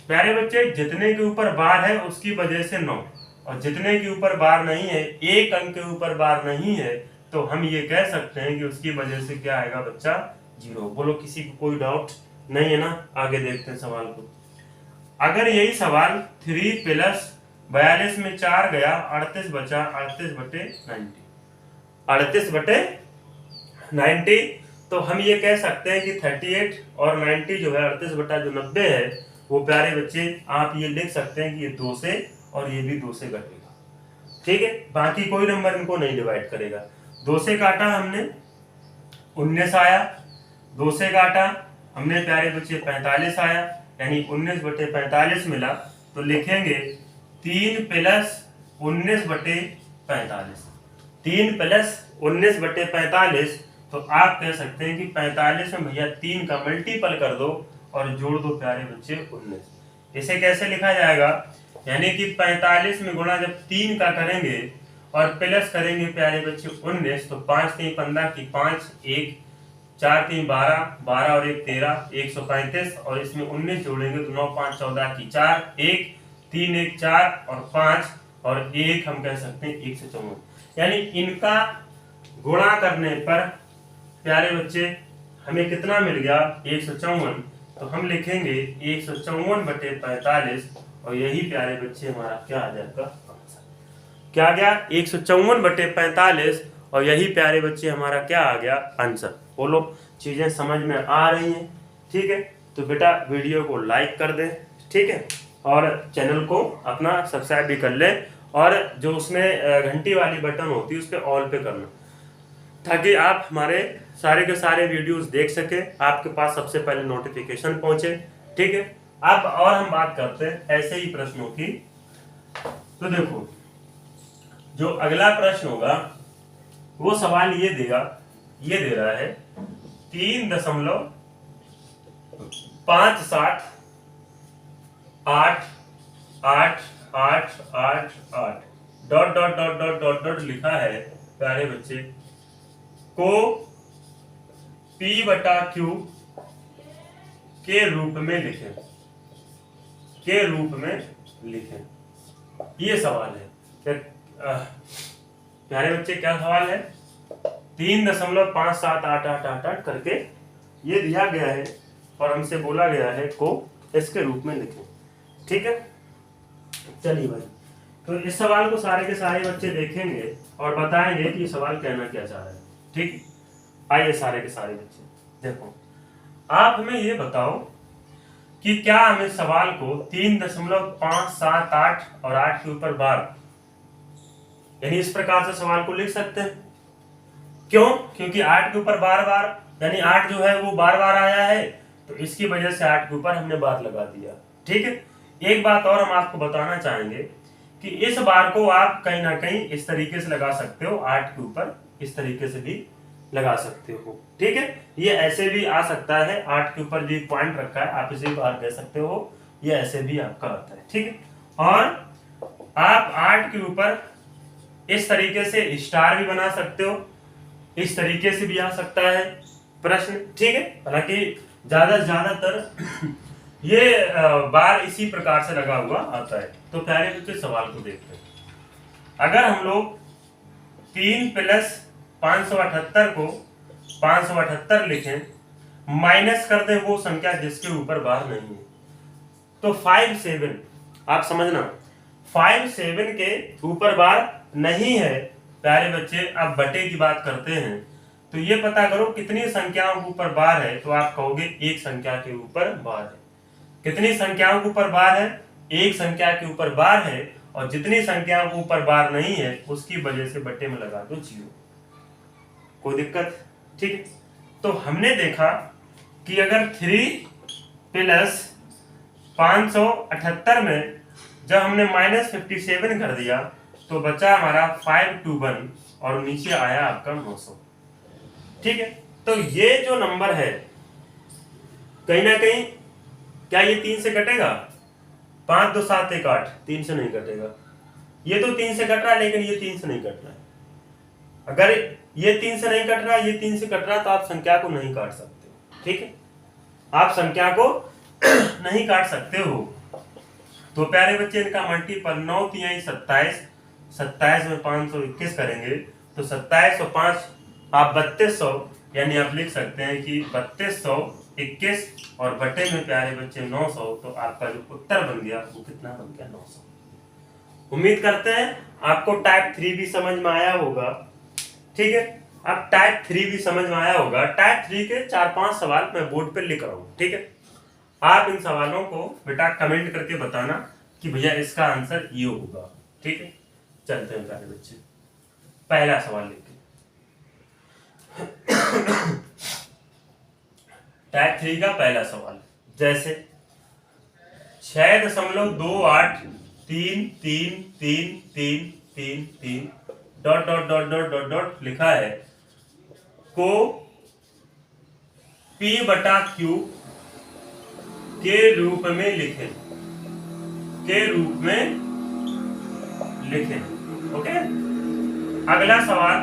प्यारे बच्चे, जितने के ऊपर बार है उसकी वजह से 9, और जितने के ऊपर बार नहीं है, एक अंक के ऊपर बार नहीं है, तो हम ये कह सकते हैं कि उसकी वजह से क्या आएगा बच्चा, 0। बोलो किसी को कोई डाउट नहीं है ना? आगे देखते हैं सवाल को। अगर यही सवाल 3+42 में 4 गया, 38 बचा, 38/90, 38/90। तो हम ये कह सकते हैं कि 38 और 90 जो है, 38/90 है, वो प्यारे बच्चे आप ये लिख सकते हैं कि ये 2 से और ये भी 2 से कटेगा। ठीक है, बाकी कोई नंबर इनको नहीं डिवाइड करेगा। 2 से काटा हमने 19 आया, 2 से काटा हमने प्यारे बच्चे 45 आया, यानी 19/45 मिला। तो लिखेंगे 3+19/45, 3+19/45। तो आप कह सकते हैं कि 45 में भैया 3 का मल्टीपल कर दो और जोड़ दो प्यारे बच्चे 19। इसे कैसे लिखा जाएगा, यानी कि 45 में गुणा जब 3 का करेंगे और प्लस करेंगे प्यारे बच्चे 19, तो 5 3 15 की 5, 1 4 3 12, 12 और 1 13, 135, और इसमें 19 जोड़ेंगे तो 9 5 14 की 4, 1 3 1 4 और 5 और 1 हम कह सकते हैं 154। यानी इनका गुणा करने पर प्यारे बच्चे हमें कितना मिल गया, 154। तो हम लिखेंगे 154/45 और यही प्यारे बच्चे हमारा क्या आ जाएगा आंसर। क्या आ गया? 154/45 और यही प्यारे बच्चे हमारा क्या आ गया आंसर। बोलो चीजें समझ में आ रही हैं? ठीक है, तो बेटा वीडियो को लाइक कर दें, ठीक है, और चैनल को अपना सब्सक्राइब भी कर ले, और जो उसमें घंटी वाली बटन होती है उस पर ऑल पे करना, ताकि आप हमारे सारे के सारे वीडियोस देख सके, आपके पास सबसे पहले नोटिफिकेशन पहुंचे। ठीक है, अब और हम बात करते हैं ऐसे ही प्रश्नों की। तो देखो जो अगला प्रश्न होगा वो सवाल ये देगा, ये दे रहा है 3.5788888 dot dot dot dot dot dot लिखा है प्यारे बच्चे, को P/Q के रूप में लिखें, के रूप में लिखें। ये सवाल है प्यारे बच्चे, क्या सवाल है? 3.57888 करके ये दिया गया है और हमसे बोला गया है को इसके रूप में लिखें। ठीक है, चलिए भाई, तो इस सवाल को सारे के सारे बच्चे देखेंगे और बताएंगे कि ये सवाल कहना क्या चाह रहा है। ठीक है, आइए सारे के सारे बच्चे देखो, आप हमें ये बताओ कि क्या हम इस सवाल को 3.578 और 8 के ऊपर बार, यानी इस प्रकार से सवाल को लिख सकते हैं। क्यों? क्योंकि 8 के ऊपर बार बार, यानी 8 जो है वो बार बार आया है, तो इसकी वजह से 8 के ऊपर हमने बार लगा दिया। ठीक है, एक बात और हम आपको बताना चाहेंगे कि इस बार को आप कहीं ना कहीं इस तरीके से लगा सकते हो, 8 के ऊपर इस तरीके से भी लगा सकते हो। ठीक है, ये ऐसे भी आ सकता है, 8 के ऊपर जो पॉइंट रखा है आप इसे बार कह सकते हो, ये ऐसे भी आपका आता है। ठीक है, और आप 8 के ऊपर इस तरीके से स्टार भी बना सकते हो, इस तरीके से भी आ सकता है प्रश्न। ठीक है, हालांकि ज्यादातर ये बार इसी प्रकार से लगा हुआ आता है। तो प्यारे बच्चे सवाल को देखते हैं, अगर हम लोग 3 + 578 को 578 लिखें, माइनस कर दें वो संख्या जिसके ऊपर बार नहीं है, तो 57, आप समझना 57 के ऊपर बार नहीं है प्यारे बच्चे। अब बटे की बात करते हैं, तो ये पता करो कितनी संख्याओं के ऊपर बार है, तो आप कहोगे एक संख्या के ऊपर बार है। कितनी संख्याओं के ऊपर बार है? एक संख्या के ऊपर बार है, और जितनी संख्याओं के ऊपर बार नहीं है उसकी वजह से बटे में लगा दो 0, कोई दिक्कत? ठीक है, तो हमने देखा कि अगर 3 + 578 में जब हमने -57 कर दिया तो बचा हमारा 521 और नीचे आया आपका 900। ठीक है, तो ये जो नंबर है कहीं ना कहीं, क्या ये 3 से कटेगा? 5 2 7 1 8, 3 से नहीं कटेगा। ये तो 3 से कट रहा है, लेकिन ये 3 से नहीं कट रहा है। अगर ये 3 से नहीं कट रहा, ये 3 से कट रहा, तो आप संख्या को नहीं काट सकते। ठीक है, आप संख्या को नहीं काट सकते हो। तो प्यारे बच्चे इनका मल्टीपल 9 3 27, 27 में 521 करेंगे तो 27 और 5 आप 3200, यानी आप लिख सकते हैं कि 3221 और बटे में प्यारे बच्चे 900, तो आपका जो उत्तर बन गया वो कितना बन गया? 900। उम्मीद करते हैं आपको टाइप 3 भी समझ में आया होगा। ठीक है, अब टाइप 3 भी समझ में आया होगा। टाइप 3 के 4-5 सवाल मैं बोर्ड पे लिख रहा हूँ। ठीक है, आप इन सवालों को बेटा कमेंट करके बताना कि भैया इसका आंसर ये होगा। ठीक है, चलते हैं प्यारे बच्चे, पहला सवाल लिखते हैं। टाइप 3 का पहला सवाल, जैसे 6.28333333 dot dot dot dot dot dot लिखा है, को P/Q के रूप में लिखें, के रूप में लिखें। ओके, अगला सवाल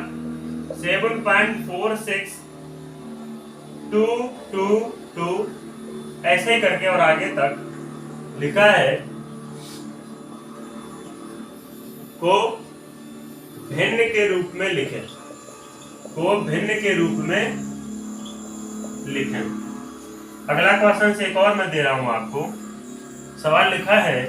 7.46222 ऐसे करके और आगे तक लिखा है, को भिन्न के रूप में लिखें, को भिन्न के रूप में लिखें। अगला क्वेश्चन से एक और मैं दे रहा हूं आपको। सवाल लिखा है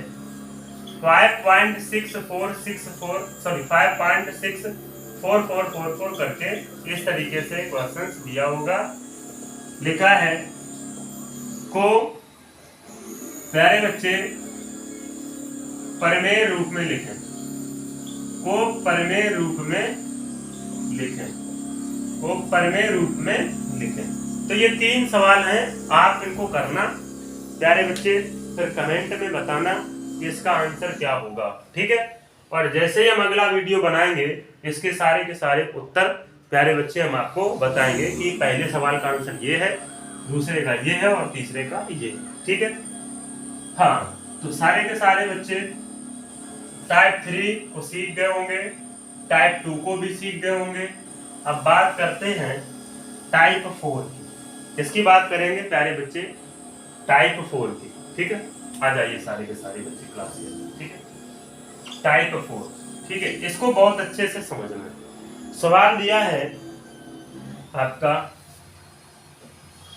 5.4444 करके इस तरीके से क्वेश्चन दिया होगा। लिखा है को प्यारे बच्चे परिमेय रूप में लिखें, को परिमेय रूप में लिखें, को परिमेय रूप में लिखें। तो ये 3 सवाल हैं, आप इनको करना प्यारे बच्चे, फिर कमेंट में बताना कि इसका आंसर क्या होगा, ठीक है। और जैसे ही हम अगला वीडियो बनाएंगे इसके सारे के सारे उत्तर प्यारे बच्चे हम आपको बताएंगे कि पहले सवाल का आंसर ये है, दूसरे का ये है और तीसरे का ये है, ठीक है। हाँ, तो सारे के सारे बच्चे टाइप 3 को सीख गए होंगे, टाइप 2 को भी सीख गए होंगे। अब बात करते हैं टाइप 4 की। इसकी बात करेंगे प्यारे बच्चे टाइप 4 की, ठीक है। आ जाइए सारे के सारे बच्चे क्लास में, ठीक है। टाइप 4, ठीक है, इसको बहुत अच्छे से समझना है। सवाल दिया है आपका,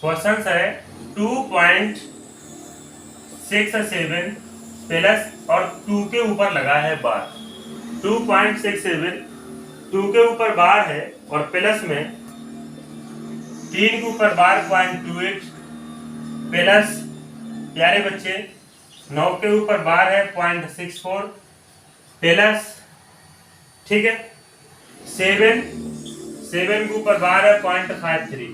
क्वेश्चन है 2.67 प्लस और 2 के ऊपर लगा है बार। 2.67 2 के ऊपर बार है और प्लस में 3 के ऊपर बार 0.28 प्लस प्यारे बच्चे 9 के ऊपर बार है 0.64 प्लस, ठीक है, 7 के ऊपर बार है 0.53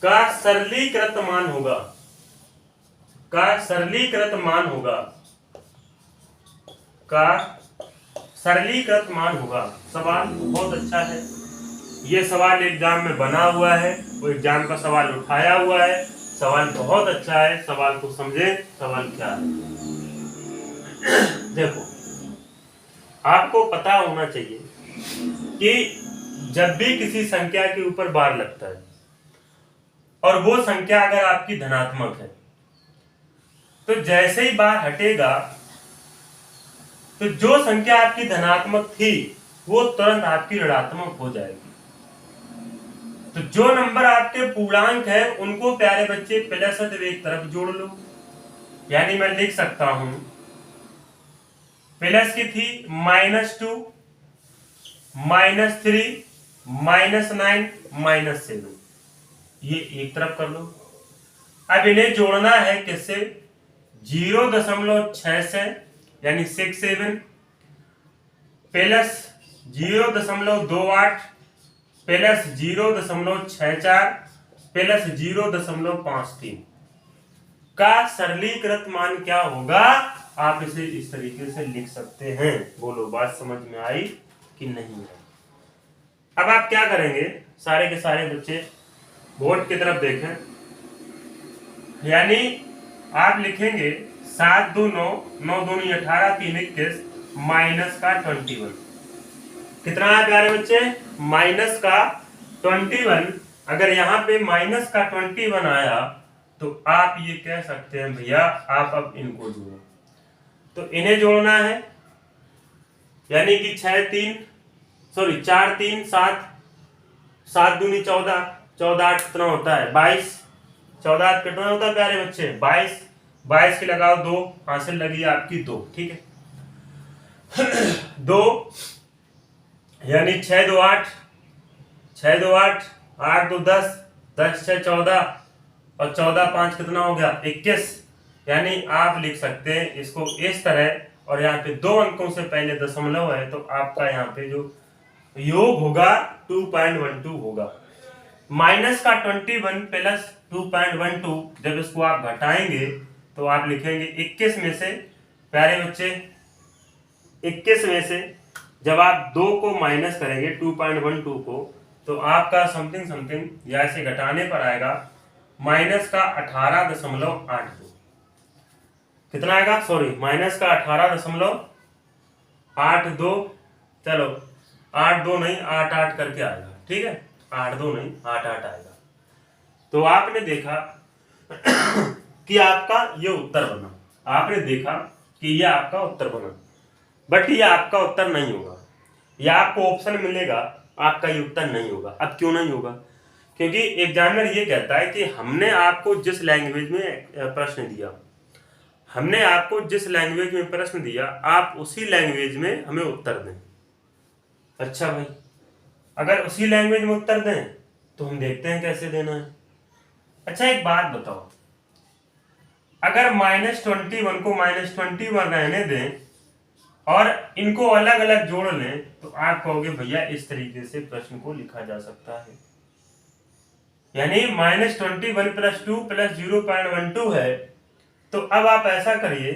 का सरलीकृत मान होगा, का सरलीकृत मान होगा, का सरलीकृत मान होगा। सवाल बहुत अच्छा है, ये सवाल एग्जाम में बना हुआ है, वो एग्जाम का सवाल उठाया हुआ है। सवाल बहुत अच्छा है, सवाल को समझे, सवाल क्या है। देखो, आपको पता होना चाहिए कि जब भी किसी संख्या के ऊपर बार लगता है और वो संख्या अगर आपकी धनात्मक है, तो जैसे ही बार हटेगा तो जो संख्या आपकी धनात्मक थी वो तुरंत आपकी ऋणात्मक हो जाएगी। तो जो नंबर आपके पूर्णांक है उनको प्यारे बच्चे प्लस एक तरफ जोड़ लो। यानी मैं लिख सकता हूं प्लस की थी -2, -3, -9, -7, ये एक तरफ कर लो। अब इन्हें जोड़ना है किससे? 0.6 से, यानी 67 प्लस 0.28 प्लस 0.64 प्लस 0.53 का सरलीकृत मान क्या होगा? आप इसे इस तरीके से लिख सकते हैं। बोलो, बात समझ में आई कि नहीं आई? अब आप क्या करेंगे, सारे के सारे बच्चे बोर्ड की तरफ देखें। यानी आप लिखेंगे 7 2 9 9 2 18 3 21 माइनस का 21। कितना है प्यारे बच्चे? माइनस का 21। अगर यहाँ पे माइनस का 21 आया तो आप ये कह सकते हैं भैया आप अब इनको जोड़ो। तो इन्हें जोड़ना है, यानी कि 4 3 7 7 दूनी 14 14 8 कितना होता है? 22। 14 8 कितना होता है प्यारे बच्चे? 22। 22 की लगाओ 2, हासिल लगी आपकी 2, ठीक है। 2 यानी 6 2 8 6 2 8 8 2 10 10 6 14 और 14 5 कितना हो गया? 21। यानी आप लिख सकते हैं इसको इस तरह, और यहाँ पे 2 अंकों से पहले दशमलव है तो आपका यहाँ पे जो योग होगा 2.12 होगा। माइनस का 21 प्लस 2.12, जब इसको आप घटाएंगे तो आप लिखेंगे 21 में से प्यारे बच्चे 21 में से जब आप 2 को माइनस करेंगे 2.12 को, तो आपका समथिंग या ऐसे घटाने पर आएगा माइनस का 18.82। कितना आएगा? माइनस का 18.82। चलो 8 2 नहीं 8 8 करके आएगा, ठीक है। 8 2 नहीं 8 8 आएगा। तो आपने देखा कि आपका ये उत्तर बना, आपने देखा कि ये आपका उत्तर बना, बट ये आपका उत्तर नहीं होगा। या आपको ऑप्शन मिलेगा आपका ये उत्तर नहीं होगा। अब क्यों नहीं होगा? क्योंकि एग्जामिनर ये कहता है कि हमने आपको जिस लैंग्वेज में प्रश्न दिया, हमने आपको जिस लैंग्वेज में प्रश्न दिया, आप उसी लैंग्वेज में हमें उत्तर दें। अच्छा भाई, अगर उसी लैंग्वेज में उत्तर दें तो हम देखते हैं कैसे देना है। अच्छा एक बात बताओ, अगर -21 को -21 रहने दें और इनको अलग अलग जोड़ लें तो आप कहोगे भैया इस तरीके से प्रश्न को लिखा जा सकता है। यानी -21 + 2 + 0.12 है। तो अब आप ऐसा करिए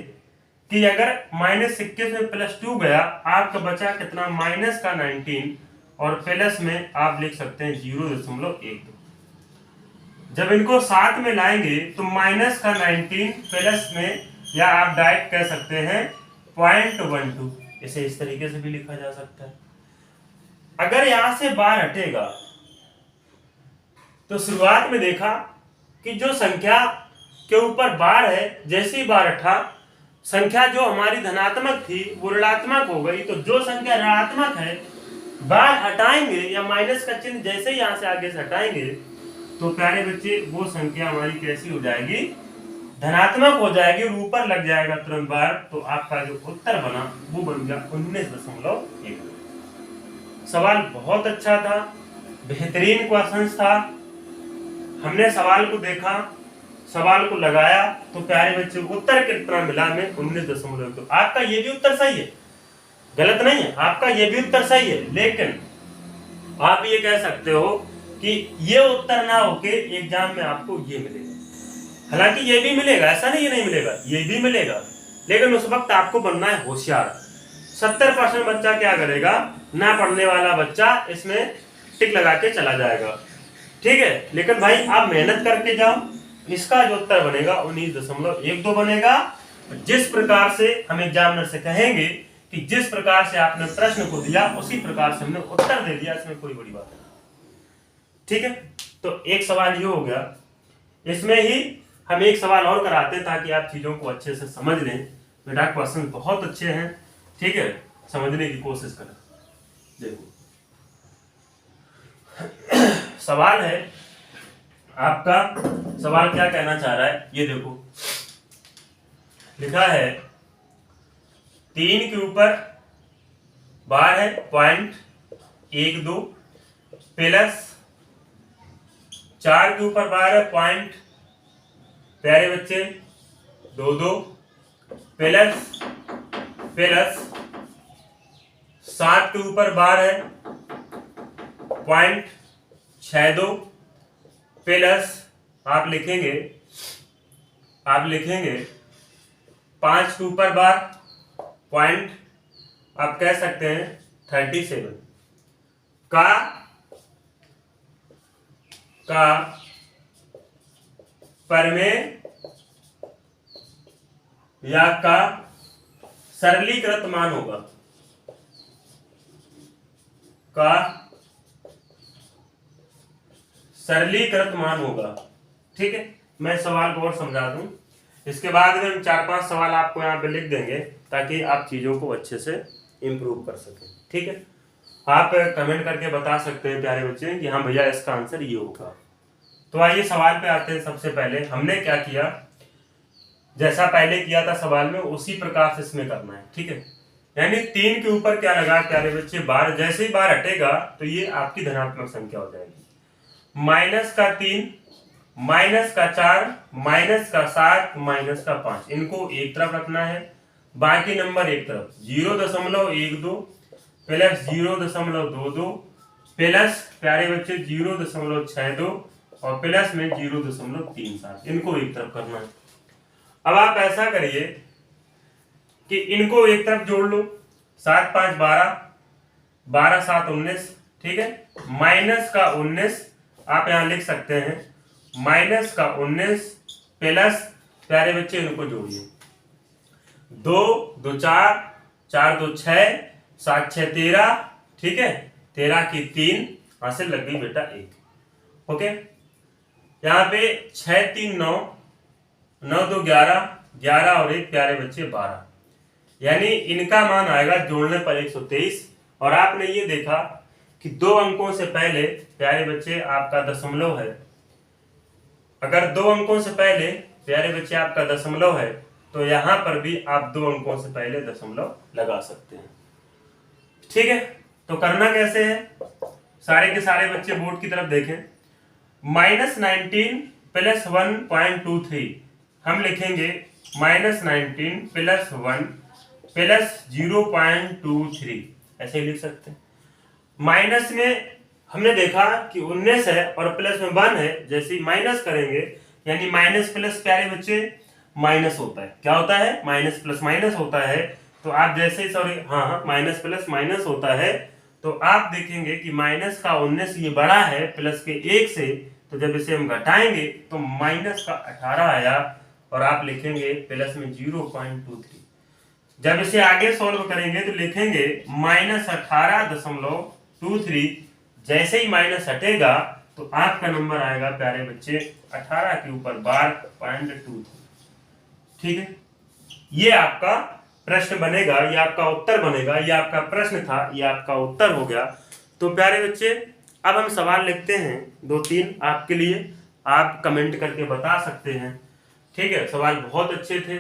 कि अगर -21 में +2 गया, आपका बचा कितना? -19 और प्लस में आप लिख सकते हैं 0.12। जब इनको साथ में लाएंगे तो -19 प्लस में, या आप डायरेक्ट कह सकते हैं 0.12, इसे इस तरीके से भी लिखा जा सकता है। अगर यहां से बार हटेगा तो शुरुआत में देखा कि जो संख्या के ऊपर बार है, जैसे ही बार हटा, संख्या जो हमारी धनात्मक थी वो ऋणात्मक हो गई। तो जो संख्या ऋणात्मक है, बार हटाएंगे या माइनस का चिन्ह जैसे ही यहां से आगे से हटाएंगे तो प्यारे बच्चे वो संख्या हमारी कैसी हो जाएगी? धनात्मक हो जाएगी और ऊपर लग जाएगा तुरंत बार। तो आपका जो उत्तर बना वो बन गया 19.1। सवाल बहुत अच्छा था, बेहतरीन क्वेश्चन था। हमने सवाल को देखा, सवाल को लगाया, तो प्यारे बच्चे उत्तर कितना मिला? हमें 19.1। तो आपका ये भी उत्तर सही है, गलत नहीं है, आपका ये भी उत्तर सही है। लेकिन आप ये कह सकते हो कि ये उत्तर ना होके एग्जाम में आपको ये मिलेगा। हालांकि ये भी मिलेगा, ऐसा नहीं, ये नहीं मिलेगा, ये भी मिलेगा, लेकिन उस वक्त आपको बनना है होशियार। 70% बच्चा क्या करेगा? ना पढ़ने वाला बच्चा इसमें टिक लगा के चला जाएगा, ठीक है। लेकिन भाई आप मेहनत करके जाओ, इसका जो उत्तर बनेगा 19.12 बनेगा। जिस प्रकार से हम एग्जामिनर से कहेंगे कि जिस प्रकार से आपने प्रश्न को दिया उसी प्रकार से हमने उत्तर दे दिया, इसमें कोई बड़ी बात नहीं, ठीक है। तो एक सवाल ये हो गया। इसमें ही हम एक सवाल और कराते हैं ताकि आप चीजों को अच्छे से समझ लें। बेटा क्वेश्चन बहुत अच्छे हैं, ठीक है, समझने की कोशिश करें। देखो सवाल है आपका, सवाल क्या कहना चाह रहा है, ये देखो लिखा है 3 के ऊपर बार है 0.12 प्लस 4 के ऊपर बार है प्यारे बच्चे 2 प्लस 7 के ऊपर बार है 0.62 प्लस आप लिखेंगे 5 के ऊपर बार पॉइंट आप कह सकते हैं 37 का परिमेय या का सरलीकृत मान होगा, का सरलीकृत मान होगा, ठीक है। मैं सवाल को और समझा दूं, इसके बाद में हम 4-5 सवाल आपको यहाँ पे लिख देंगे ताकि आप चीजों को अच्छे से इम्प्रूव कर सकें, ठीक है। आप कमेंट करके बता सकते हैं प्यारे बच्चे कि हाँ भैया इसका आंसर ये होगा। तो आइए सवाल पे आते हैं। सबसे पहले हमने क्या किया, जैसा पहले किया था सवाल में उसी प्रकार से इसमें करना है, ठीक है। यानी 3 के ऊपर क्या लगा प्यारे बच्चे? बार। जैसे ही बार हटेगा तो ये आपकी धनात्मक संख्या हो जाएगी। -3, -4, -7, -5 इनको एक तरफ रखना है, बाकी नंबर एक तरफ। 0.12 प्लस 0.22 प्लस प्यारे बच्चे 0.62 और प्लस में 0.37 इनको एक तरफ करना है। अब आप ऐसा करिए कि इनको एक तरफ जोड़ लो, 7 5 12, 12 7 19, ठीक है। माइनस का 19 आप यहां लिख सकते हैं, -19 प्लस प्यारे बच्चे इनको जोड़िए, 2 2 4, 4 2 6, 7 6 13, ठीक है। 13 की 3 हासिल लग गई बेटा 1, ओके। यहाँ पे 6 3 9, 9 2 11, 11 और 1 प्यारे बच्चे 12, यानी इनका मान आएगा जोड़ने पर 123। और आपने ये देखा कि 2 अंकों से पहले प्यारे बच्चे आपका दशमलव है। अगर 2 अंकों से पहले प्यारे बच्चे आपका दशमलव है तो यहां पर भी आप 2 अंकों से पहले दशमलव लगा सकते हैं। ठीक है, तो करना कैसे है, सारे के सारे बच्चे बोर्ड की तरफ देखें। -19 + 1.23 हम लिखेंगे -19 + 1 + 0.23 ऐसे ही लिख सकते हैं। माइनस में हमने देखा कि 19 है और प्लस में 1 है, जैसे ही माइनस करेंगे यानी माइनस प्लस प्यारे बच्चे माइनस होता है। क्या होता है, माइनस प्लस माइनस होता है। तो आप जैसे ही हाँ माइनस प्लस माइनस होता है, तो आप देखेंगे कि माइनस का 19 ये बड़ा है प्लस के 1 से, तो जब इसे हम घटाएंगे तो माइनस का 18 आया और आप लिखेंगे प्लस में 0.23। जब इसे आगे सॉल्व करेंगे तो लिखेंगे -18.23। जैसे ही माइनस हटेगा तो आपका नंबर आएगा प्यारे बच्चे 18 के ऊपर बार 0.23। ठीक है, ये आपका प्रश्न बनेगा, ये आपका उत्तर बनेगा। ये आपका प्रश्न था, ये आपका उत्तर हो गया। तो प्यारे बच्चे अब हम सवाल लिखते हैं 2-3 आपके लिए, आप कमेंट करके बता सकते हैं। ठीक है, सवाल बहुत अच्छे थे,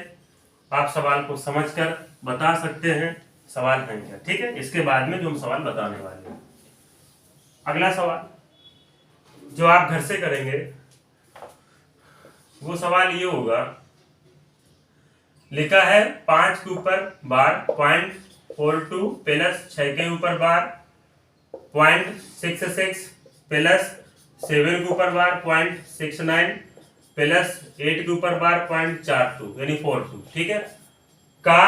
आप सवाल को समझकर बता सकते हैं सवाल है क्या। ठीक है, इसके बाद में जो हम सवाल बताने वाले हैं, अगला सवाल जो आप घर से करेंगे वो सवाल ये होगा, लिखा है 5 के ऊपर बार 0.42 प्लस 6 के ऊपर बार 0.66 प्लस 7 के ऊपर बार 0.69 प्लस 8 के ऊपर बार 0.42 यानी 42। ठीक है, का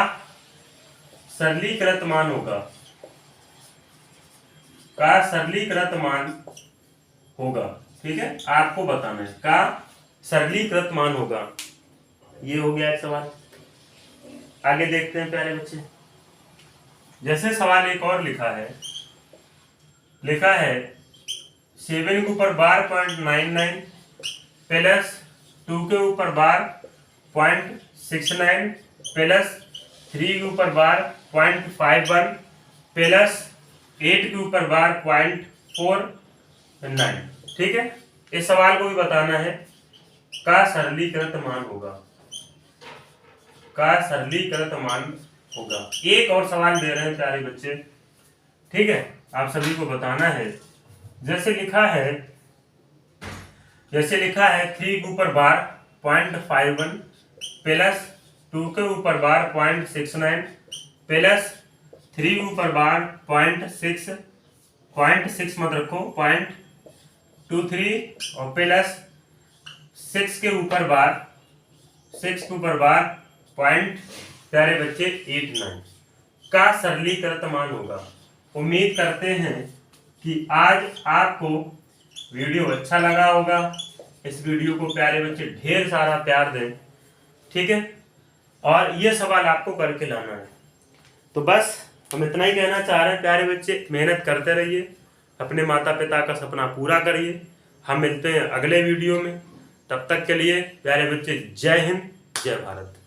सरलीकृत मान होगा, का सरलीकृत मान होगा। ठीक है, आपको बताना है का सरलीकृत मान होगा। ये हो गया एक सवाल। आगे देखते हैं प्यारे बच्चे, जैसे सवाल एक और लिखा है, लिखा है 7 के ऊपर बार 0.99 प्लस 2 के ऊपर बार 0.69 प्लस 3 के ऊपर बार 0.51 प्लस 8 के ऊपर बार 0.49। ठीक है, इस सवाल को भी बताना है का सरलीकृत मान होगा, का सरलीकृत मान होगा। एक और सवाल दे रहे हैं प्यारे बच्चे। ठीक है, आप सभी को बताना है। जैसे लिखा है 3 के ऊपर बार 0.51 प्लस 2 के ऊपर बार 0.69 प्लस 3 के ऊपर बार 0.6 मत रखो 0.23 और प्लस 6 के ऊपर बार पॉइंट प्यारे बच्चे 89 का सरलीकृत मान होगा। उम्मीद करते हैं कि आज आपको वीडियो अच्छा लगा होगा। इस वीडियो को प्यारे बच्चे ढेर सारा प्यार दें। ठीक है, और ये सवाल आपको करके लाना है। तो बस हम इतना ही कहना चाह रहे हैं प्यारे बच्चे, मेहनत करते रहिए, अपने माता पिता का सपना पूरा करिए। हम मिलते हैं अगले वीडियो में, तब तक के लिए प्यारे बच्चे जय हिंद जय भारत।